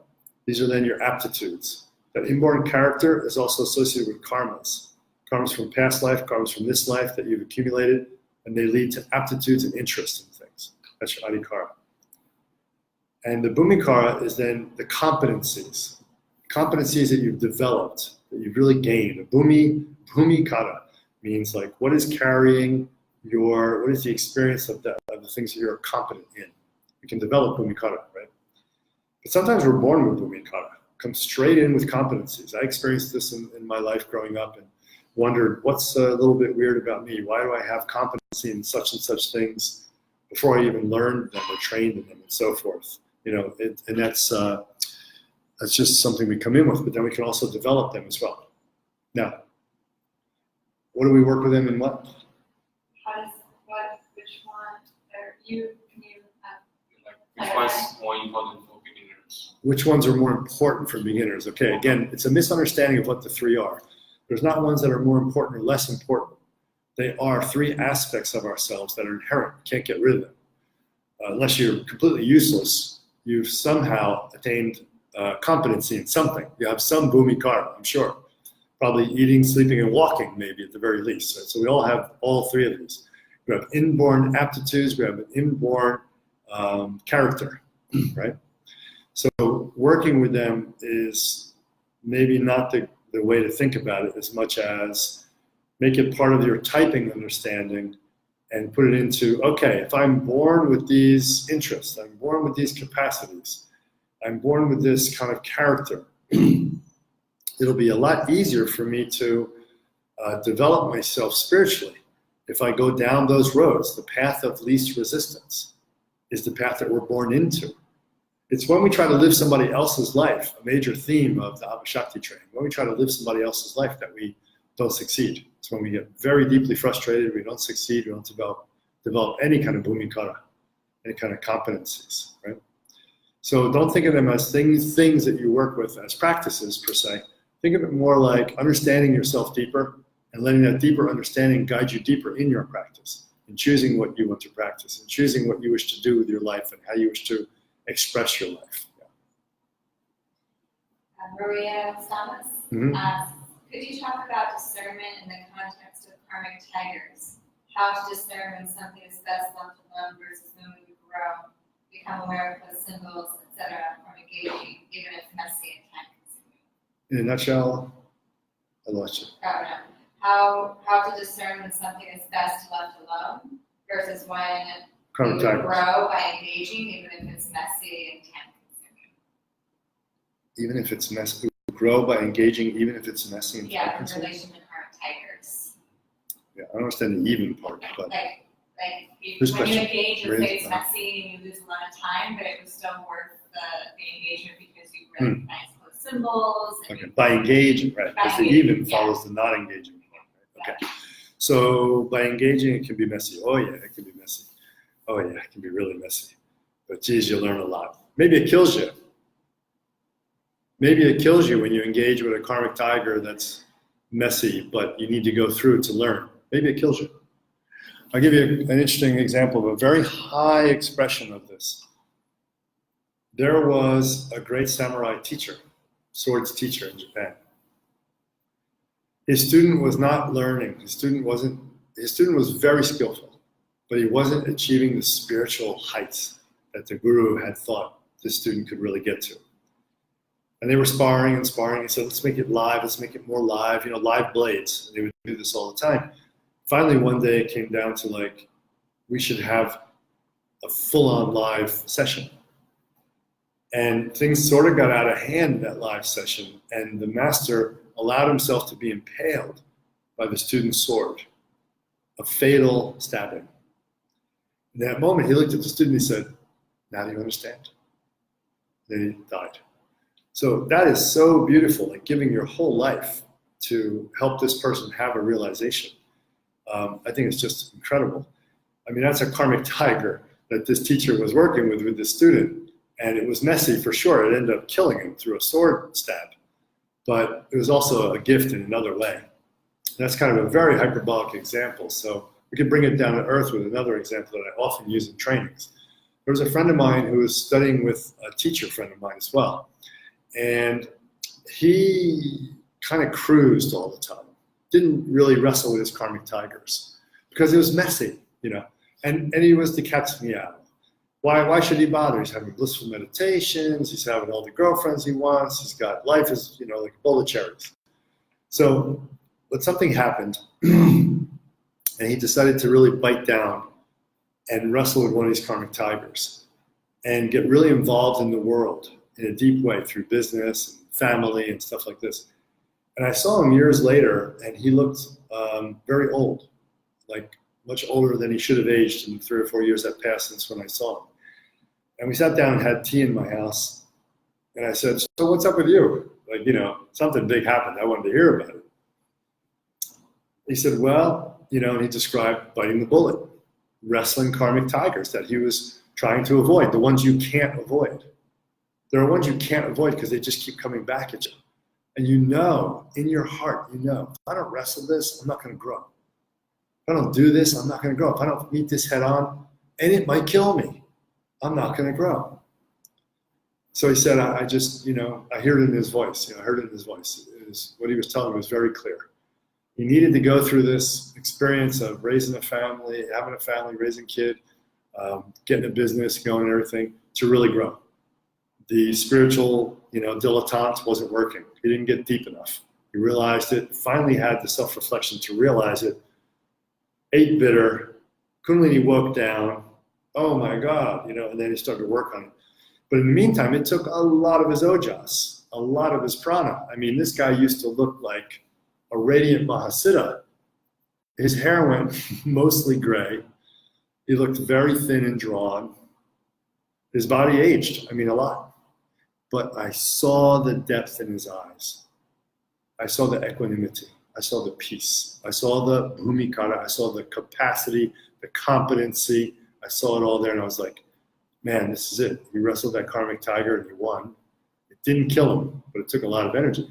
these are then your aptitudes. That inborn character is also associated with karmas. Karmas from past life, karmas from this life that you've accumulated, and they lead to aptitudes and interests in things. That's your adikara. And the bhumikara is then the competencies that you've developed, that you've really gained. The bhumikara means like what is carrying what is the experience of the things that you're competent in. You can develop bhumikara, right? But sometimes we're born with bhumikara, come straight in with competencies. I experienced this in my life growing up and wondered what's a little bit weird about me. Why do I have competency in such and such things before I even learned them or trained in them and so forth. And that's just something we come in with, but then we can also develop them as well. Now, what do we work with them in what? Which one, or you, which one's more important for beginners? Which ones are more important for beginners? Okay, again, it's a misunderstanding of what the three are. There's not ones that are more important or less important. They are three aspects of ourselves that are inherent. You can't get rid of them. Unless you're completely useless, you've somehow attained competency in something. You have some bhumikara, I'm sure. Probably eating, sleeping, and walking, maybe at the very least. Right? So we all have all three of these. We have inborn aptitudes, we have an inborn character, right? So working with them is maybe not the way to think about it as much as make it part of your typing understanding and put it into, okay, if I'm born with these interests, I'm born with these capacities, I'm born with this kind of character, it'll be a lot easier for me to develop myself spiritually if I go down those roads. The path of least resistance is the path that we're born into. It's when we try to live somebody else's life, a major theme of the Atmasakti training, when we try to live somebody else's life that we don't succeed. It's when we get very deeply frustrated, we don't succeed, we don't develop any kind of bhumikara, any kind of competencies, right? So don't think of them as things that you work with as practices per se. Think of it more like understanding yourself deeper and letting that deeper understanding guide you deeper in your practice and choosing what you want to practice and choosing what you wish to do with your life and how you wish to express your life. Maria Stamas asks, could you talk about discernment in the context of karmic tigers? How to discern when something is best left alone versus when we grow, become aware of the symbols, etc., from engaging, even if messy and time-consuming? In a nutshell, I lost you. Oh, no. How to discern when something is best left alone versus when Karmic we tigers. grow by engaging, even if it's messy and time-consuming. Even if it's messy, grow by engaging, even if it's messy and Yeah, in time-consuming? relation to karmic tigers. Yeah, I don't understand the even part, but Like Whose when you question? engage, Raise let's say it's it. messy and you lose a lot of time, but it was still worth the engagement because you recognize those symbols. And okay, by engaging, right? By Because the engaging, even yeah. follows the not engaging part. Right? Okay, so by engaging, it can be messy. Oh yeah, it can be messy. Oh yeah, it can be really messy. But geez, you learn a lot. Maybe it kills you. Maybe it kills you when you engage with a karmic tiger that's messy, but you need to go through to learn. Maybe it kills you. I'll give you an interesting example of a very high expression of this. There was a great samurai teacher, swords teacher in Japan. His student was not learning. His student was very skillful, but he wasn't achieving the spiritual heights that the guru had thought this student could really get to. And they were sparring and sparring. He said, let's make it live. Let's make it more live, live blades. And they would do this all the time. Finally, one day it came down to we should have a full-on live session. And things sort of got out of hand in that live session. And the master allowed himself to be impaled by the student's sword, a fatal stabbing. In that moment, he looked at the student and he said, now do you understand? Then he died. So that is so beautiful, giving your whole life to help this person have a realization. I think it's just incredible. I mean, that's a karmic tiger that this teacher was working with this student, and it was messy for sure. It ended up killing him through a sword stab, but it was also a gift in another way. That's kind of a very hyperbolic example. So we could bring it down to earth with another example that I often use in trainings. There was a friend of mine who was studying with a teacher friend of mine as well. And he kind of cruised all the time. Didn't really wrestle with his karmic tigers because it was messy, and he was the cat's meow. Why should he bother? He's having blissful meditations. He's having all the girlfriends he wants. He's got life is, like a bowl of cherries. But something happened and he decided to really bite down and wrestle with one of these karmic tigers and get really involved in the world in a deep way through business and family and stuff like this. And I saw him years later, and he looked very old, much older than he should have aged in 3 or 4 years that passed since when I saw him. And we sat down and had tea in my house. And I said, so what's up with you? Like, something big happened. I wanted to hear about it. He said, well, and he described biting the bullet, wrestling karmic tigers that he was trying to avoid, the ones you can't avoid. There are ones you can't avoid because they just keep coming back at you. And in your heart, if I don't wrestle this, I'm not going to grow. If I don't do this, I'm not going to grow. If I don't meet this head on, and it might kill me, I'm not going to grow. So he said, I just, I heard it in his voice. I heard it in his voice. What he was telling me was very clear. He needed to go through this experience of raising a family, having a family, raising a kid, getting a business going and everything to really grow. The spiritual, dilettante wasn't working. He didn't get deep enough. He realized it, finally had the self-reflection to realize it, ate bitter, kundalini woke down, oh my God, and then he started to work on it. But in the meantime, it took a lot of his ojas, a lot of his prana. I mean, this guy used to look like a radiant Mahasiddha. His hair went mostly gray. He looked very thin and drawn. His body aged, a lot. But I saw the depth in his eyes. I saw the equanimity. I saw the peace. I saw the bhumikara. I saw the capacity, the competency. I saw it all there, and I was like, man, this is it. He wrestled that karmic tiger, and he won. It didn't kill him, but it took a lot of energy.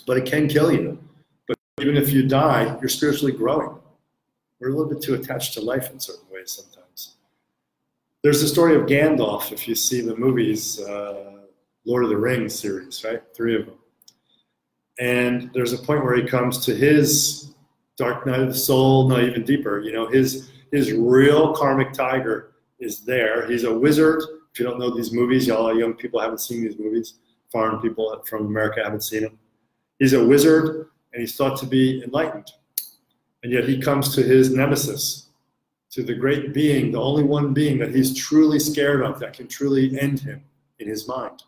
But it can kill you. But even if you die, you're spiritually growing. We're a little bit too attached to life in certain ways sometimes. There's the story of Gandalf, if you see the movies, Lord of the Rings series, right? 3 of them. And there's a point where he comes to his dark night of the soul, no, even deeper. His real karmic tiger is there. He's a wizard. If you don't know these movies, y'all young people haven't seen these movies. Foreign people from America haven't seen them. He's a wizard, and he's thought to be enlightened. And yet he comes to his nemesis, to the great being, the only one being that he's truly scared of, that can truly end him in his mind.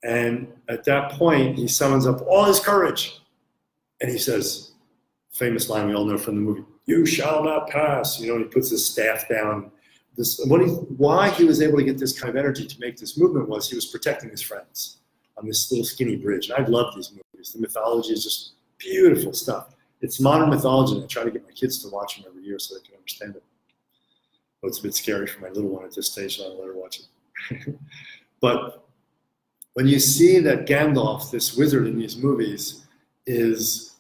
And at that point, he summons up all his courage. And he says, famous line we all know from the movie, "You shall not pass." He puts his staff down. Why he was able to get this kind of energy to make this movement was he was protecting his friends on this little skinny bridge. And I love these movies. The mythology is just beautiful stuff. It's modern mythology, and I try to get my kids to watch them every year so they can understand it. But it's a bit scary for my little one at this stage, so I'll let her watch it. But when you see that Gandalf, this wizard in these movies, is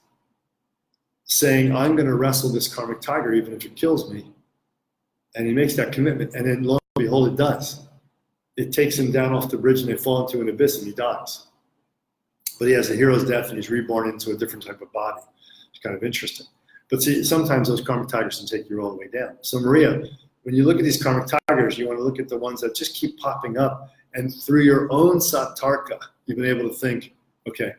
saying, I'm going to wrestle this karmic tiger even if it kills me, and he makes that commitment, and then lo and behold, it does. It takes him down off the bridge, and they fall into an abyss, and he dies. But he has a hero's death, and he's reborn into a different type of body. It's kind of interesting. But see, sometimes those karmic tigers can take you all the way down. So Maria, when you look at these karmic tigers, you want to look at the ones that just keep popping up. And through your own satarka, you've been able to think, okay,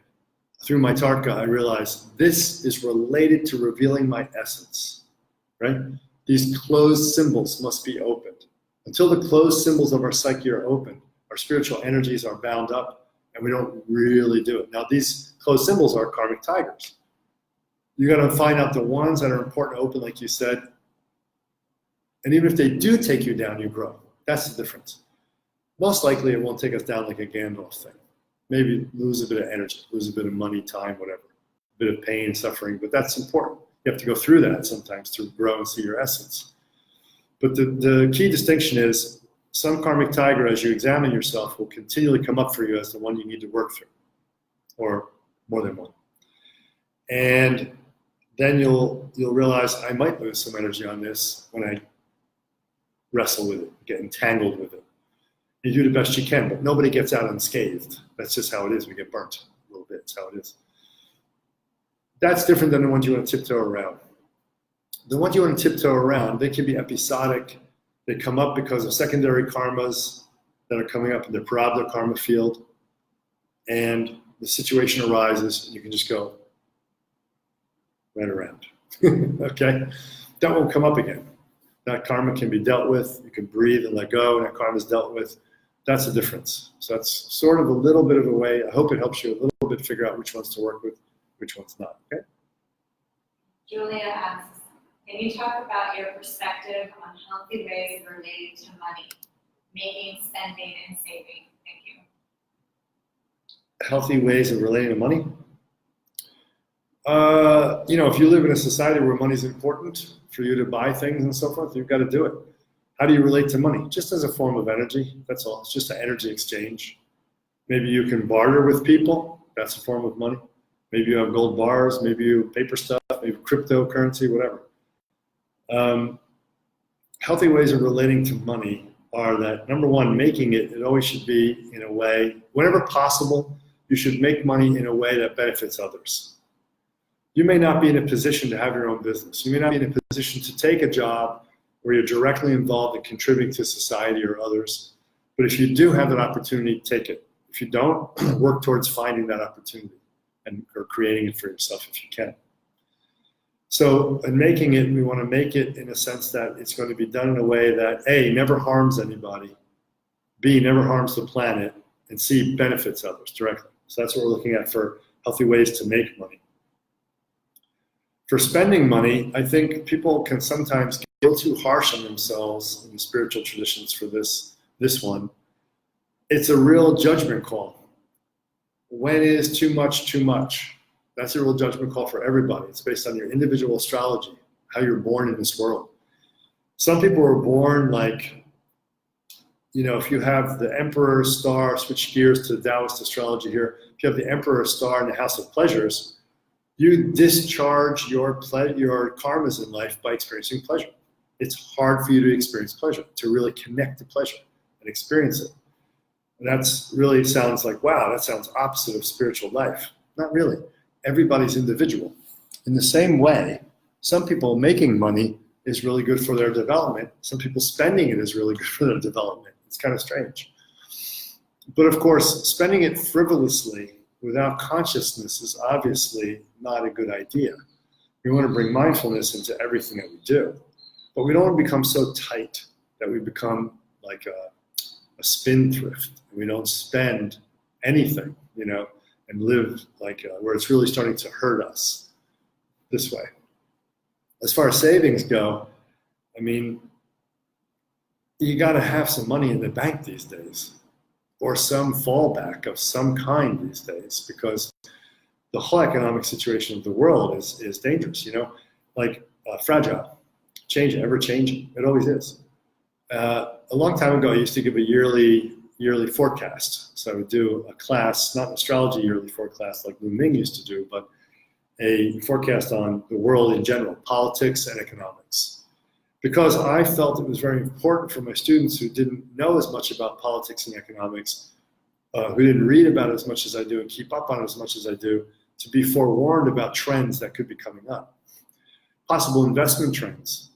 through my tarka, I realize this is related to revealing my essence, right? These closed symbols must be opened. Until the closed symbols of our psyche are open, our spiritual energies are bound up, and we don't really do it. Now, these closed symbols are karmic tigers. You got to find out the ones that are important to open, like you said. And even if they do take you down, you grow. That's the difference. Most likely, it won't take us down like a Gandalf thing. Maybe lose a bit of energy, lose a bit of money, time, whatever. A bit of pain, suffering, but that's important. You have to go through that sometimes to grow and see your essence. But the key distinction is some karmic tiger, as you examine yourself, will continually come up for you as the one you need to work through, or more than one. And then you'll realize I might lose some energy on this when I wrestle with it, get entangled with it. You do the best you can, but nobody gets out unscathed. That's just how it is. We get burnt a little bit. It's how it is. That's different than the ones you want to tiptoe around. The ones you want to tiptoe around, they can be episodic. They come up because of secondary karmas that are coming up in the prarabdha karma field. And the situation arises, and you can just go right around. Okay? That won't come up again. That karma can be dealt with. You can breathe and let go, and that karma is dealt with. That's the difference. So that's sort of a little bit of a way. I hope it helps you a little bit figure out which ones to work with, which ones not. Okay? Julia asks, Can you talk about your perspective on healthy ways of relating to money, making, spending, and saving? Thank you. Healthy ways of relating to money? If you live in a society where money's important for you to buy things and so forth, you've got to do it. How do you relate to money? Just as a form of energy, that's all. It's just an energy exchange. Maybe you can barter with people, that's a form of money. Maybe you have gold bars, maybe you paper stuff, maybe cryptocurrency, whatever. Healthy ways of relating to money are that, number one, making it always should be in a way, whenever possible, you should make money in a way that benefits others. You may not be in a position to have your own business. You may not be in a position to take a job where you're directly involved in contributing to society or others. But if you do have that opportunity, take it. If you don't, work towards finding that opportunity or creating it for yourself if you can. So in making it, we want to make it in a sense that it's going to be done in a way that A, never harms anybody, B, never harms the planet, and C, benefits others directly. So that's what we're looking at for healthy ways to make money. For spending money, I think people can sometimes get a little too harsh on themselves in the spiritual traditions for this one. It's a real judgment call. When is too much too much? That's a real judgment call for everybody. It's based on your individual astrology, how you're born in this world. Some people are born like, if you have the Emperor star, switch gears to Taoist astrology here, if you have the Emperor star in the house of pleasures, you discharge your karmas in life by experiencing pleasure. It's hard for you to experience pleasure, to really connect to pleasure and experience it. And that's really sounds like, wow, that sounds opposite of spiritual life. Not really. Everybody's individual. In the same way, some people making money is really good for their development. Some people spending it is really good for their development. It's kind of strange. But of course, spending it frivolously without consciousness is obviously not a good idea. We want to bring mindfulness into everything that we do. But we don't want to become so tight that we become like a spendthrift. We don't spend anything, and live like where it's really starting to hurt us this way. As far as savings go, you got to have some money in the bank these days, or some fallback of some kind these days, because the whole economic situation of the world is dangerous, fragile, changing, ever changing. It always is. A long time ago, I used to give a yearly forecast. So I would do a class, not an astrology yearly forecast like Lu Ming used to do, but a forecast on the world in general, politics and economics. Because I felt it was very important for my students who didn't know as much about politics and economics, who didn't read about it as much as I do and keep up on it as much as I do, to be forewarned about trends that could be coming up. Possible investment trends,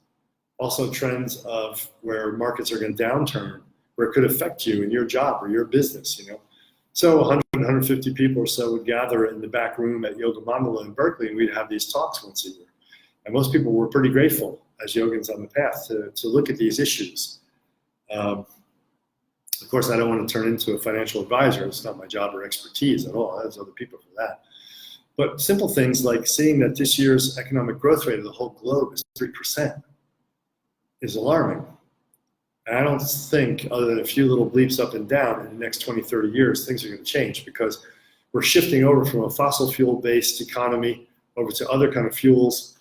also trends of where markets are going to downturn, where it could affect you in your job or your business, So 100, 150 people or so would gather in the back room at Yoga Mandala in Berkeley, and we'd have these talks once a year. And most people were pretty grateful as yogins on the path to look at these issues. Of course, I don't want to turn into a financial advisor. It's not my job or expertise at all. There's other people for that. But simple things like seeing that this year's economic growth rate of the whole globe is 3% is alarming. And I don't think, other than a few little bleeps up and down, in the next 20, 30 years, things are going to change, because we're shifting over from a fossil fuel-based economy over to other kind of fuels,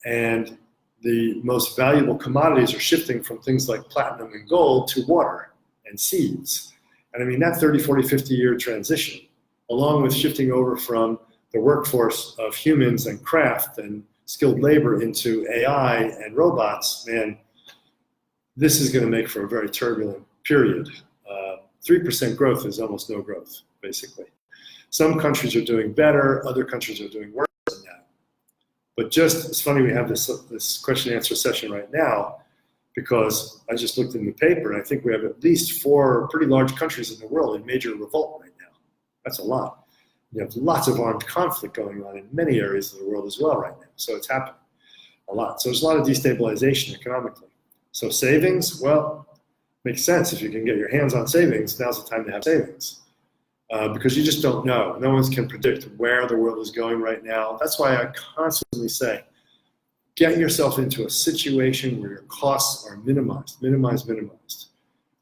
and the most valuable commodities are shifting from things like platinum and gold to water and seeds. And that 30, 40, 50-year transition, along with shifting over from the workforce of humans and craft and skilled labor into AI and robots, man, this is going to make for a very turbulent period. 3% growth is almost no growth, basically. Some countries are doing better, other countries are doing worse than that. But it's funny we have this question and answer session right now, because I just looked in the paper, and I think we have at least 4 pretty large countries in the world in major revolt right now. That's a lot. You have lots of armed conflict going on in many areas of the world as well right now. So it's happening a lot. So there's a lot of destabilization economically. So savings, well, makes sense. If you can get your hands on savings, now's the time to have savings. Because you just don't know. No one can predict where the world is going right now. That's why I constantly say, get yourself into a situation where your costs are minimized.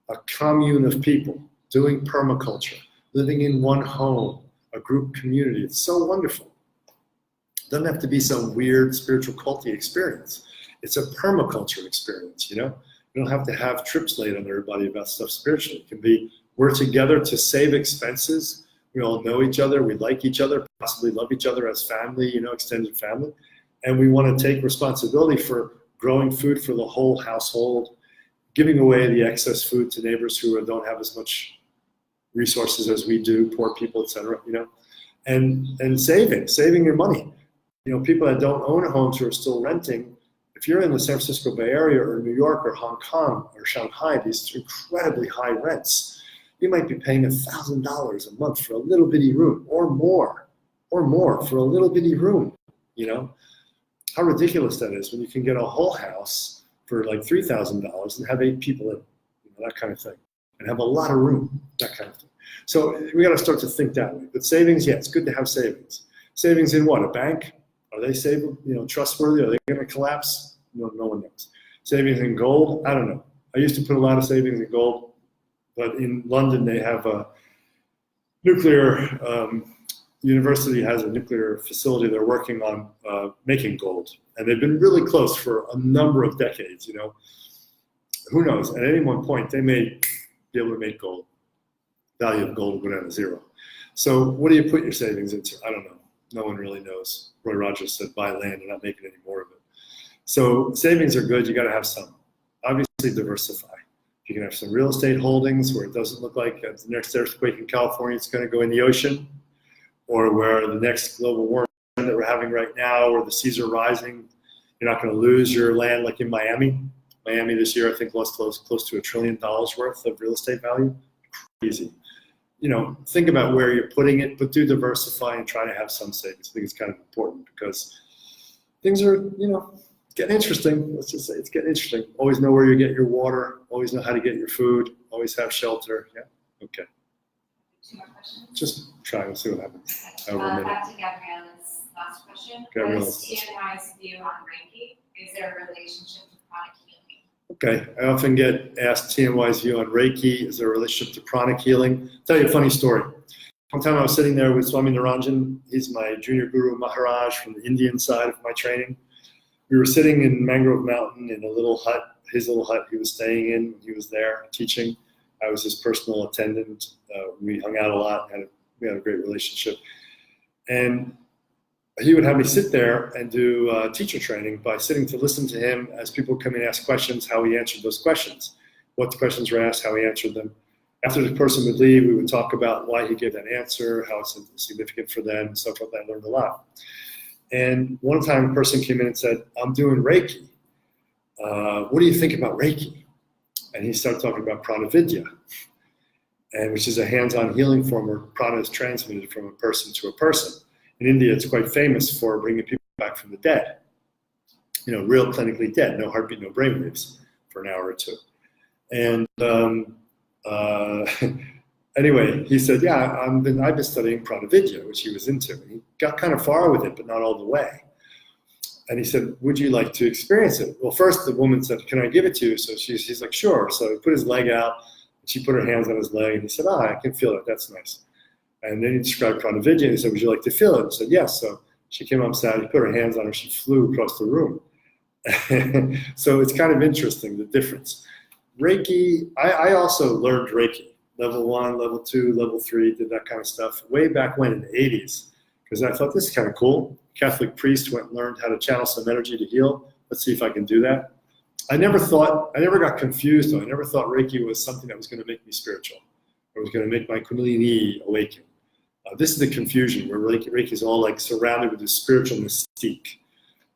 A commune of people doing permaculture, living in one home, a group community. It's so wonderful. It doesn't have to be some weird spiritual culty experience. It's a permaculture experience, you know? You don't have to have trips laid on everybody about stuff spiritually. It can be, we're together to save expenses. We all know each other. We like each other, possibly love each other as family, you know, extended family. And we want to take responsibility for growing food for the whole household, giving away the excess food to neighbors who don't have as much resources as we do, poor people, etc. You know, and saving your money. You know, people that don't own homes who are still renting. If you're in the San Francisco Bay Area or New York or Hong Kong or Shanghai, these incredibly high rents, you might be paying $1,000 a month for a little bitty room, or more for a little bitty room. You know, how ridiculous that is when you can get a whole house for like $3,000 and have 8 people in, you know, that kind of thing, and have a lot of room, that kind of thing. So we got to start to think that way. But savings, yeah, it's good to have savings. Savings in what? A bank? Are they you know, trustworthy? Are they going to collapse? No one knows. Savings in gold? I don't know. I used to put a lot of savings in gold, but in London they have a nuclear university has a nuclear facility. They're working on making gold, and they've been really close for a number of decades. You know, who knows? At any one point, they may be able to make gold. Value of gold will go down to 0. So, what do you put your savings into? I don't know. No one really knows. Roy Rogers said, "Buy land and not making any more of it." So, savings are good. You got to have some. Obviously, diversify. If you can have some real estate holdings where it doesn't look like the next earthquake in California is going to go in the ocean, or where the next global warming that we're having right now, or the seas are rising, you're not going to lose your land like in Miami. Miami this year, I think, lost close to $1 trillion worth of real estate value. Crazy. You know, think about where you're putting it, but do diversify and try to have some savings. I think it's kind of important because things are, you know, getting interesting. Let's just say it's getting interesting. Always know where you get your water. Always know how to get your food. Always have shelter. Yeah. Okay. 2 more questions. Just try and see what happens. Back to Gabriella's last question. What is TNY's view on Reiki? Is there a relationship to pranic healing? Okay, I often get asked TNY's view on Reiki. Is there a relationship to pranic healing? I'll tell you a funny story. One time I was sitting there with Swami Niranjan. He's my junior guru Maharaj from the Indian side of my training. We were sitting in Mangrove Mountain in a little hut, his little hut he was staying in. He was there teaching. I was his personal attendant. We hung out a lot. We had a great relationship. And he would have me sit there and do teacher training by sitting to listen to him as people come and ask questions, how he answered those questions, what the questions were asked, how he answered them. After the person would leave, we would talk about why he gave that answer, how it's significant for them, and so forth. I learned a lot. And one time a person came in and said, "I'm doing Reiki. What do you think about Reiki?" And he started talking about prana vidya, and which is a hands-on healing form where prana is transmitted from a person to a person. In India, it's quite famous for bringing people back from the dead. You know, real clinically dead, no heartbeat, no brainwaves for an hour or 2. And anyway, he said, "Yeah, I've been studying prana vidya," which he was into. And he got kind of far with it, but not all the way. And he said, "Would you like to experience it?" Well, first the woman said, "Can I give it to you?" So he's like, "Sure." So he put his leg out, and she put her hands on his leg, and he said, "I can feel it. That's nice." And then he described prana vidya, and he said, "Would you like to feel it?" I said, "Yes." So she came upside, he put her hands on her, she flew across the room. So it's kind of interesting, the difference. Reiki, I also learned Reiki. Level 1, level 2, level 3, did that kind of stuff way back when in the 80s, because I thought this is kind of cool. Catholic priest went and learned how to channel some energy to heal. Let's see if I can do that. I never got confused though. I never thought Reiki was something that was going to make me spiritual, or was going to make my kundalini awaken. This is the confusion where Reiki is all like surrounded with this spiritual mystique.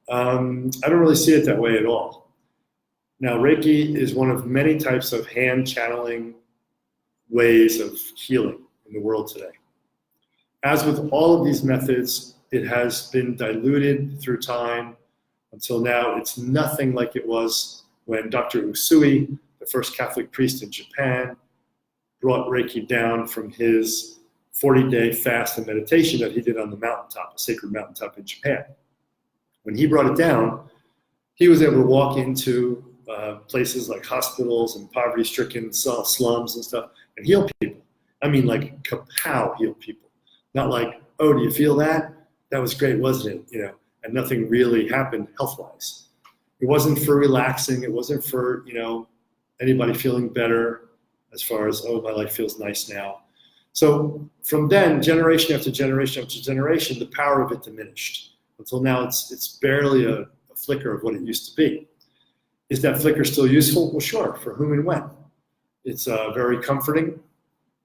I don't really see it that way at all. Now, Reiki is one of many types of hand channeling ways of healing in the world today. As with all of these methods, it has been diluted through time until now. It's nothing like it was when Dr. Usui, the first Catholic priest in Japan, brought Reiki down from his 40-day fast and meditation that he did on the mountaintop, a sacred mountaintop in Japan. When he brought it down, he was able to walk into places like hospitals and poverty-stricken slums and stuff and heal people. I mean, like kapow, heal people. Not like, oh, do you feel that? That was great, wasn't it? You know, and nothing really happened health-wise. It wasn't for relaxing. It wasn't for, you know, anybody feeling better as far as, oh, my life feels nice now. So from then, generation after generation after generation, the power of it diminished until now it's barely a flicker of what it used to be. Is that flicker still useful? Well, sure, for whom and when. It's very comforting.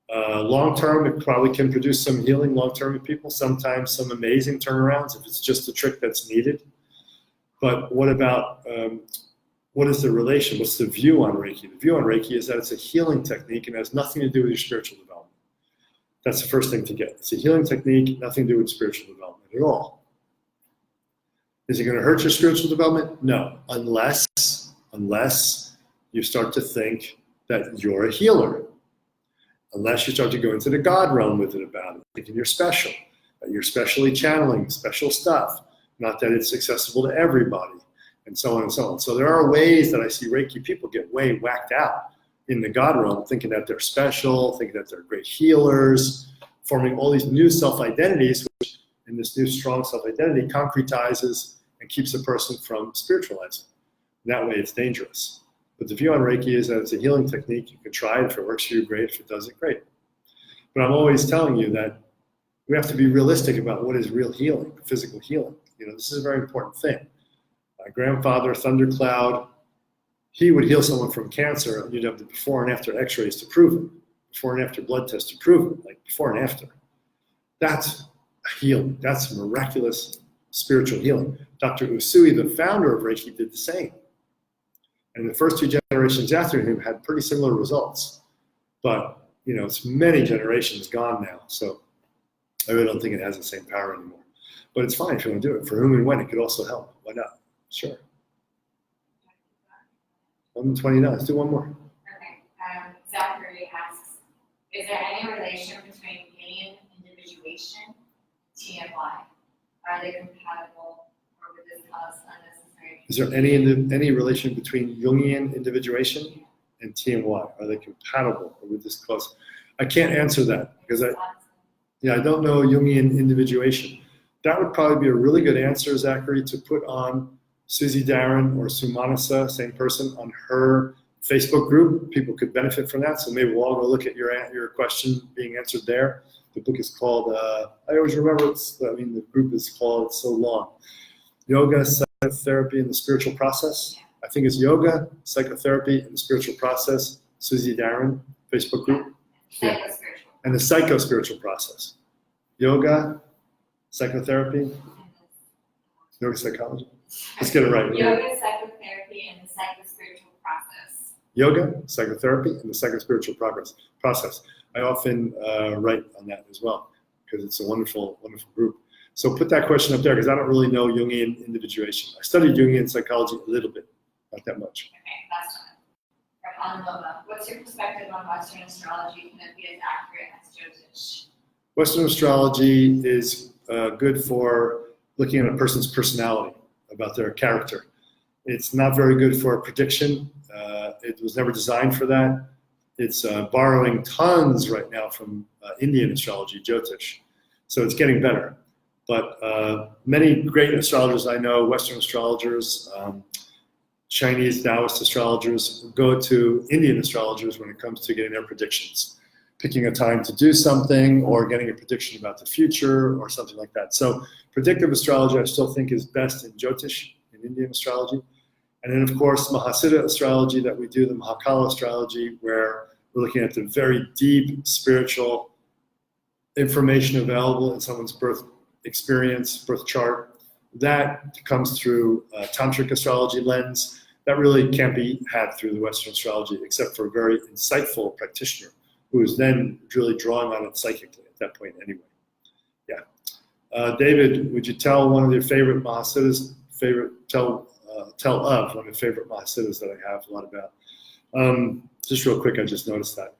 Long-term, it probably can produce some healing long-term in people, sometimes some amazing turnarounds if it's just a trick that's needed. But what about, what is the relation? What's the view on Reiki? The view on Reiki is that it's a healing technique and has nothing to do with your spiritual development. That's the first thing to get. It's a healing technique, nothing to do with spiritual development at all. Is it going to hurt your spiritual development? No, unless you start to think that you're a healer. Unless you start to go into the God realm with it about it, thinking you're special, that you're specially channeling special stuff, not that it's accessible to everybody, and so on and so on. So there are ways that I see Reiki people get way whacked out in the God realm, thinking that they're special, thinking that they're great healers, forming all these new self-identities, which in this new strong self-identity concretizes and keeps a person from spiritualizing. That way it's dangerous. But the view on Reiki is that it's a healing technique. You can try it. If it works for you, great. If it doesn't, great. But I'm always telling you that we have to be realistic about what is real healing, physical healing. You know, this is a very important thing. My grandfather, Thundercloud, he would heal someone from cancer, and you'd have the before and after x-rays to prove it, before and after blood tests to prove it, like before and after. That's healing. That's miraculous spiritual healing. Dr. Usui, the founder of Reiki, did the same. And the first two generations after him had pretty similar results. But, you know, it's many generations gone now. So I really don't think it has the same power anymore. But it's fine if you want to do it. For whom and when, it could also help. Why not? Sure. 129. Let's do one more. Okay. Zachary asks, is there any relation between Jungian individuation, TMY? Are they compatible, or would this cause unnecessary? Is there any relation between Jungian individuation and TMY? Are they compatible, or would this cause? I can't answer that because I don't know Jungian individuation. That would probably be a really good answer, Zachary, to put on Susie Darren or Sumanasa, same person, on her Facebook group. People could benefit from that. So maybe we'll all go look at your question being answered there. The book is called, I always remember the group is called, it's so long, Yoga, Psychotherapy, and the Spiritual Process. I think it's Yoga, Psychotherapy, and the Spiritual Process. Susie Darren, Facebook group. Yeah. And the Psycho-Spiritual Process. Yoga, Psychotherapy, Yoga Psychology. Let's get it right. Yoga, Psychotherapy, and the Psycho-Spiritual Process. Yoga, Psychotherapy, and the Psycho-Spiritual process. I often write on that as well because it's a wonderful, wonderful group. So put that question up there because I don't really know Jungian individuation. I studied Jungian psychology a little bit, not that much. Okay, last one. From Anuloma, what's your perspective on Western astrology? Can it be as accurate as Jyotish? Western astrology is good for looking at a person's personality, about their character. It's not very good for prediction. It was never designed for that. It's borrowing tons right now from Indian astrology, Jyotish. So it's getting better. But many great astrologers I know, Western astrologers, Chinese Taoist astrologers, go to Indian astrologers when it comes to getting their predictions, picking a time to do something or getting a prediction about the future or something like that. So predictive astrology I still think is best in Jyotish, in Indian astrology. And then of course Mahasiddha astrology that we do, the Mahakala astrology, where we're looking at the very deep spiritual information available in someone's birth experience, birth chart. That comes through a tantric astrology lens. That really can't be had through the Western astrology except for a very insightful practitioner who is then really drawing on it psychically at that point anyway. Yeah. David, would you tell one of your favorite Mahasiddhas, tell of one of the favorite Mahasiddhas that I have a lot about? Just real quick, I just noticed that.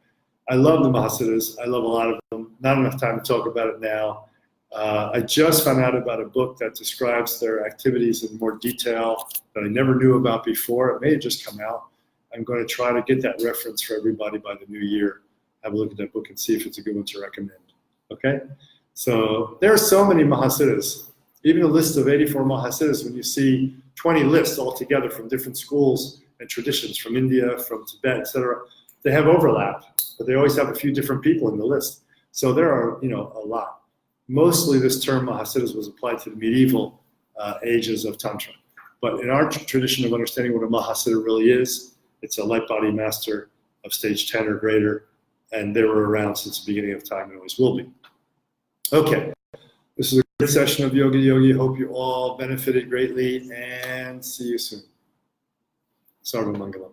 I love the Mahasiddhas. I love a lot of them. Not enough time to talk about it now. I just found out about a book that describes their activities in more detail that I never knew about before. It may have just come out. I'm going to try to get that reference for everybody by the new year. Have a look at that book and see if it's a good one to recommend. Okay? So there are so many Mahasiddhas. Even a list of 84 Mahasiddhas, when you see 20 lists altogether from different schools and traditions from India, from Tibet, etc., they have overlap, but they always have a few different people in the list. So there are, a lot. Mostly this term Mahasiddhas was applied to the medieval ages of Tantra. But in our tradition of understanding what a Mahasiddha really is, it's a light body master of stage 10 or greater, and they were around since the beginning of time and always will be. Okay, this is a great session of Yogi. Hope you all benefited greatly, and see you soon. Sarva Mangalam.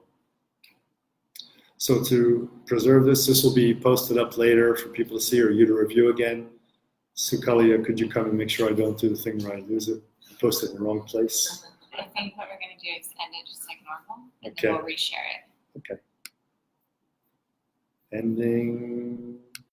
So to preserve this will be posted up later for people to see or you to review again. Sukalia, could you come and make sure I don't do the thing where I lose it? Post it in the wrong place. I think what we're going to do is end it just like normal, and Okay. then we'll reshare it. Okay. Ending.